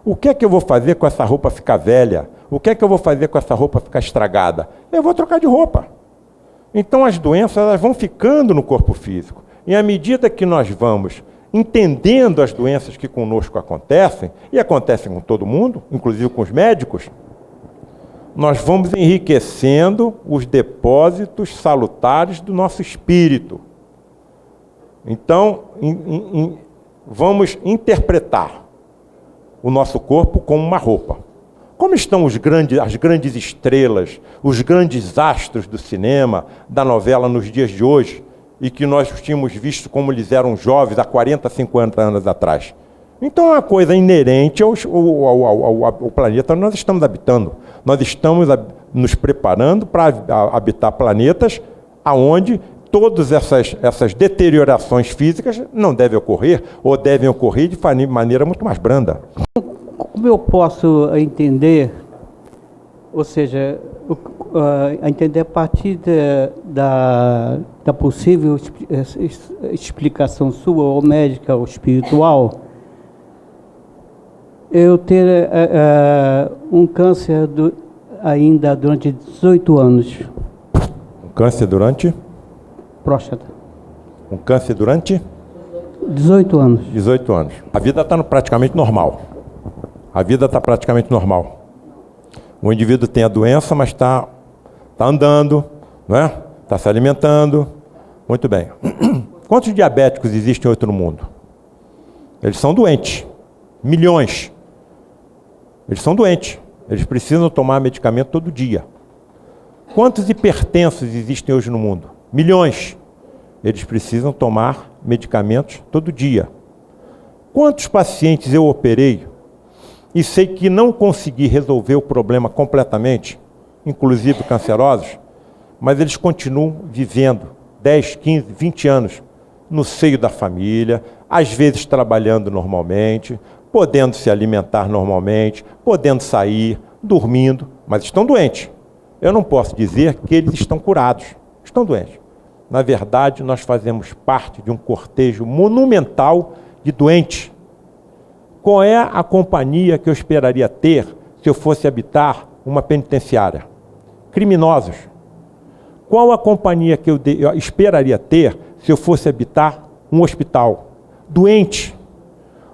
O que é que eu vou fazer com essa roupa ficar velha? O que é que eu vou fazer com essa roupa ficar estragada? Eu vou trocar de roupa. Então as doenças elas vão ficando no corpo físico. E à medida que nós vamos entendendo as doenças que conosco acontecem, e acontecem com todo mundo, inclusive com os médicos, nós vamos enriquecendo os depósitos salutares do nosso espírito. Então, vamos interpretar o nosso corpo como uma roupa. Como estão as grandes estrelas, os grandes astros do cinema, da novela nos dias de hoje, e que nós tínhamos visto como eles eram jovens há 40, 50 anos atrás. Então é uma coisa inerente ao planeta onde nós estamos habitando. Nós estamos nos preparando para habitar planetas onde todas essas deteriorações físicas não devem ocorrer, ou devem ocorrer de maneira muito mais branda. Como eu posso entender, ou seja, entender a partir da possível explicação sua, ou médica, ou espiritual, eu ter um câncer ainda durante 18 anos. Um câncer durante? Próstata. Um câncer durante? 18 anos. 18 anos. A vida está praticamente normal. A vida está praticamente normal. O indivíduo tem a doença, mas está andando, não é? Está se alimentando. Muito bem. Quantos diabéticos existem hoje no mundo? Eles são doentes. Milhões. Eles são doentes. Eles precisam tomar medicamento todo dia. Quantos hipertensos existem hoje no mundo? Milhões. Eles precisam tomar medicamentos todo dia. Quantos pacientes eu operei e sei que não consegui resolver o problema completamente, inclusive cancerosos, mas eles continuam vivendo 10, 15, 20 anos no seio da família, às vezes trabalhando normalmente, podendo se alimentar normalmente, podendo sair, dormindo, mas estão doentes. Eu não posso dizer que eles estão curados, estão doentes. Na verdade, nós fazemos parte de um cortejo monumental de doentes. Qual é a companhia que eu esperaria ter se eu fosse habitar uma penitenciária? Criminosos. Qual a companhia que eu esperaria ter se eu fosse habitar um hospital? Doentes.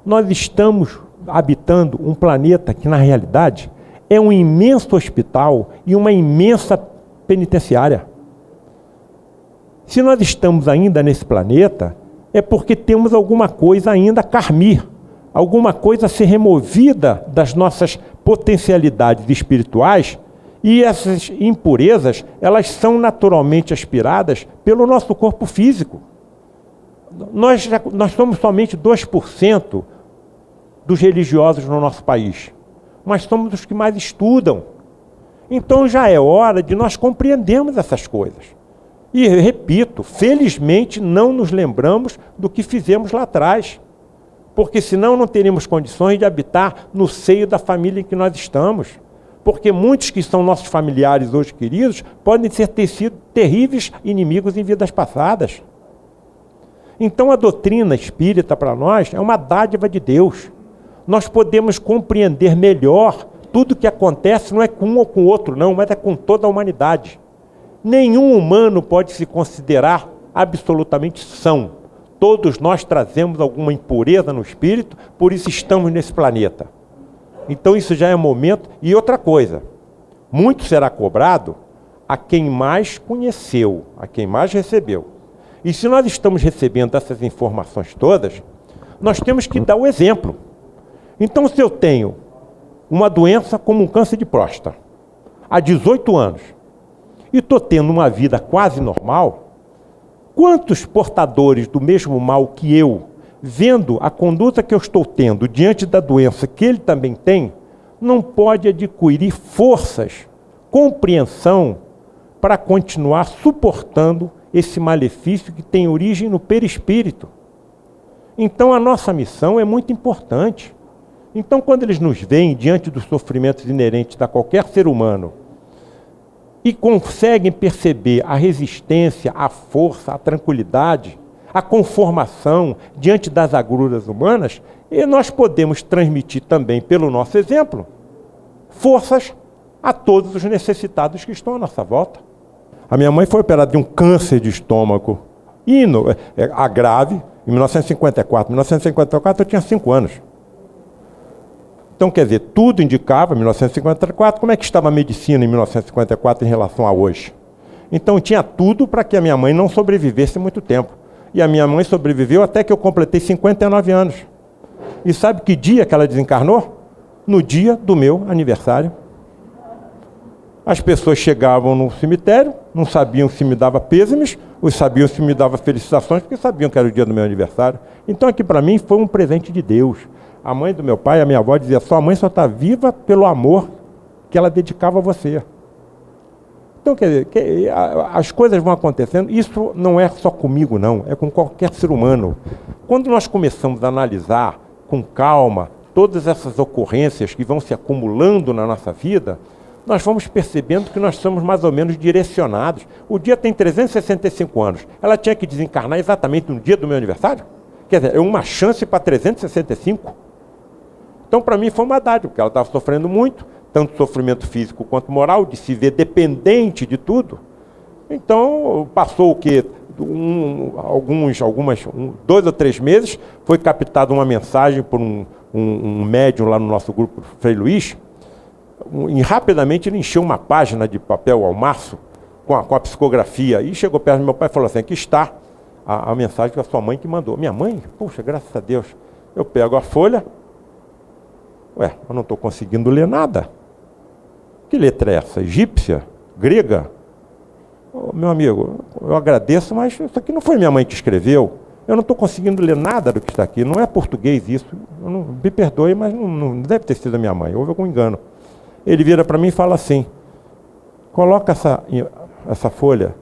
Nós estamos habitando um planeta que, na realidade, é um imenso hospital e uma imensa penitenciária. Se nós estamos ainda nesse planeta, é porque temos alguma coisa ainda a carmir, alguma coisa a ser removida das nossas potencialidades espirituais, e essas impurezas, elas são naturalmente aspiradas pelo nosso corpo físico. Nós somos somente 2% dos religiosos no nosso país, mas somos os que mais estudam. Então já é hora de nós compreendermos essas coisas. E, repito, felizmente não nos lembramos do que fizemos lá atrás, porque senão não teríamos condições de habitar no seio da família em que nós estamos. Porque muitos que são nossos ter hoje queridos podem ter sido terríveis inimigos em vidas passadas. Então a doutrina espírita para nós é uma dádiva de Deus. Nós podemos compreender melhor tudo o que acontece, não é com um ou com o outro não, mas é com toda a humanidade. Nenhum humano pode se considerar absolutamente são. Todos nós trazemos alguma impureza no espírito, por isso estamos nesse planeta. Então isso já é momento. E outra coisa, muito será cobrado a quem mais conheceu, a quem mais recebeu. E se nós estamos recebendo essas informações todas, nós temos que dar o exemplo. Então, se eu tenho uma doença como um câncer de próstata, há 18 anos, e estou tendo uma vida quase normal, quantos portadores do mesmo mal que eu, vendo a conduta que eu estou tendo diante da doença que ele também tem, não pode adquirir forças, compreensão, para continuar suportando esse malefício que tem origem no perispírito? Então a nossa missão é muito importante. Então quando eles nos veem diante dos sofrimentos inerentes a qualquer ser humano, e conseguem perceber a resistência, a força, a tranquilidade, a conformação diante das agruras humanas, e nós podemos transmitir também, pelo nosso exemplo, forças a todos os necessitados que estão à nossa volta. A minha mãe foi operada de um câncer de estômago grave, em 1954. Em 1954 eu tinha 5 anos. Então, quer dizer, tudo indicava, em 1954, como é que estava a medicina em 1954 em relação a hoje. Então, tinha tudo para que a minha mãe não sobrevivesse muito tempo. E a minha mãe sobreviveu até que eu completei 59 anos. E sabe que dia que ela desencarnou? No dia do meu aniversário. As pessoas chegavam no cemitério, não sabiam se me dava pêsames, ou sabiam se me dava felicitações, porque sabiam que era o dia do meu aniversário. Então aqui para mim foi um presente de Deus. A mãe do meu pai, a minha avó dizia, sua mãe só está viva pelo amor que ela dedicava a você. Então, quer dizer, as coisas vão acontecendo, isso não é só comigo não, é com qualquer ser humano. Quando nós começamos a analisar com calma todas essas ocorrências que vão se acumulando na nossa vida, nós vamos percebendo que nós somos mais ou menos direcionados. O dia tem 365 anos, ela tinha que desencarnar exatamente no dia do meu aniversário? Quer dizer, é uma chance para 365? Então, para mim, foi uma dádiva, porque ela estava sofrendo muito, tanto sofrimento físico quanto moral, de se ver dependente de tudo. Então, passou o quê? 2 ou 3 meses, foi captada uma mensagem por um médium lá no nosso grupo, Frei Luiz, e rapidamente ele encheu uma página de papel ao maço com a psicografia, e chegou perto do meu pai e falou assim, aqui está a mensagem que a sua mãe que mandou. Minha mãe? Puxa, graças a Deus. Eu pego a folha, eu não estou conseguindo ler nada. Que letra é essa? Egípcia? Grega? Oh, meu amigo, eu agradeço, mas isso aqui não foi minha mãe que escreveu. Eu não estou conseguindo ler nada do que está aqui. Não é português isso. Me perdoe, mas não deve ter sido a minha mãe. Houve algum engano. Ele vira para mim e fala assim, coloca essa folha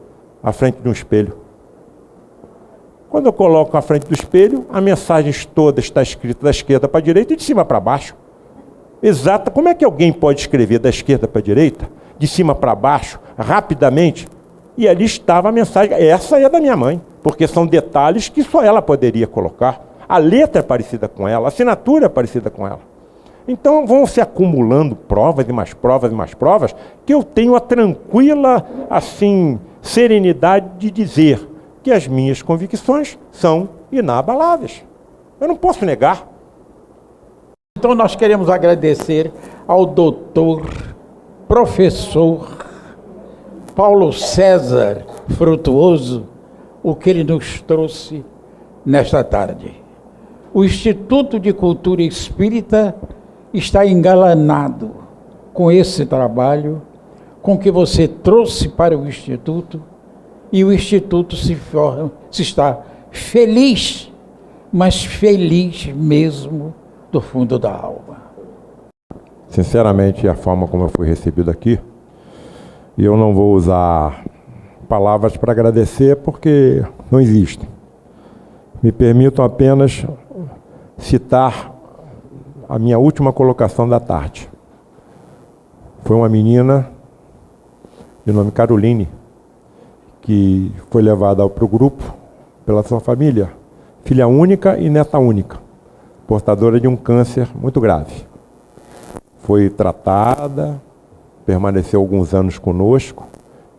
à frente de um espelho. Quando eu coloco à frente do espelho, a mensagem toda está escrita da esquerda para a direita e de cima para baixo. Exata. Como é que alguém pode escrever da esquerda para a direita, de cima para baixo, rapidamente? E ali estava a mensagem. Essa é da minha mãe, porque são detalhes que só ela poderia colocar. A letra é parecida com ela, a assinatura é parecida com ela. Então vão se acumulando provas e mais provas e mais provas, que eu tenho a tranquila, assim, serenidade de dizer que as minhas convicções são inabaláveis. Eu não posso negar. Então nós queremos agradecer ao doutor, professor Paulo César Frutuoso, o que ele nos trouxe nesta tarde. O Instituto de Cultura Espírita está engalanado com esse trabalho, com que você trouxe para o Instituto, e o Instituto se está feliz, mas feliz mesmo do fundo da alma. Sinceramente, a forma como eu fui recebido aqui, e eu não vou usar palavras para agradecer, porque não existem. Me permitam apenas citar a minha última colocação da tarde. Foi uma menina de nome Caroline, que foi levada para o grupo pela sua família, filha única e neta única, portadora de um câncer muito grave. Foi tratada, permaneceu alguns anos conosco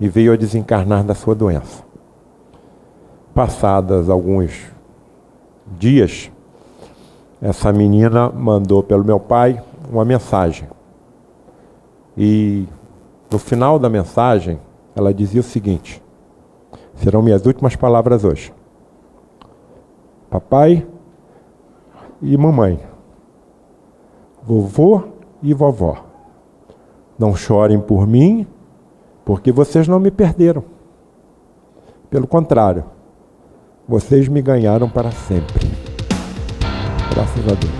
e veio a desencarnar da sua doença. Passados alguns dias, essa menina mandou pelo meu pai uma mensagem. E no final da mensagem, ela dizia o seguinte, serão minhas últimas palavras hoje. Papai e mamãe, vovô e vovó, não chorem por mim, porque vocês não me perderam. Pelo contrário, vocês me ganharam para sempre. Graças a Deus.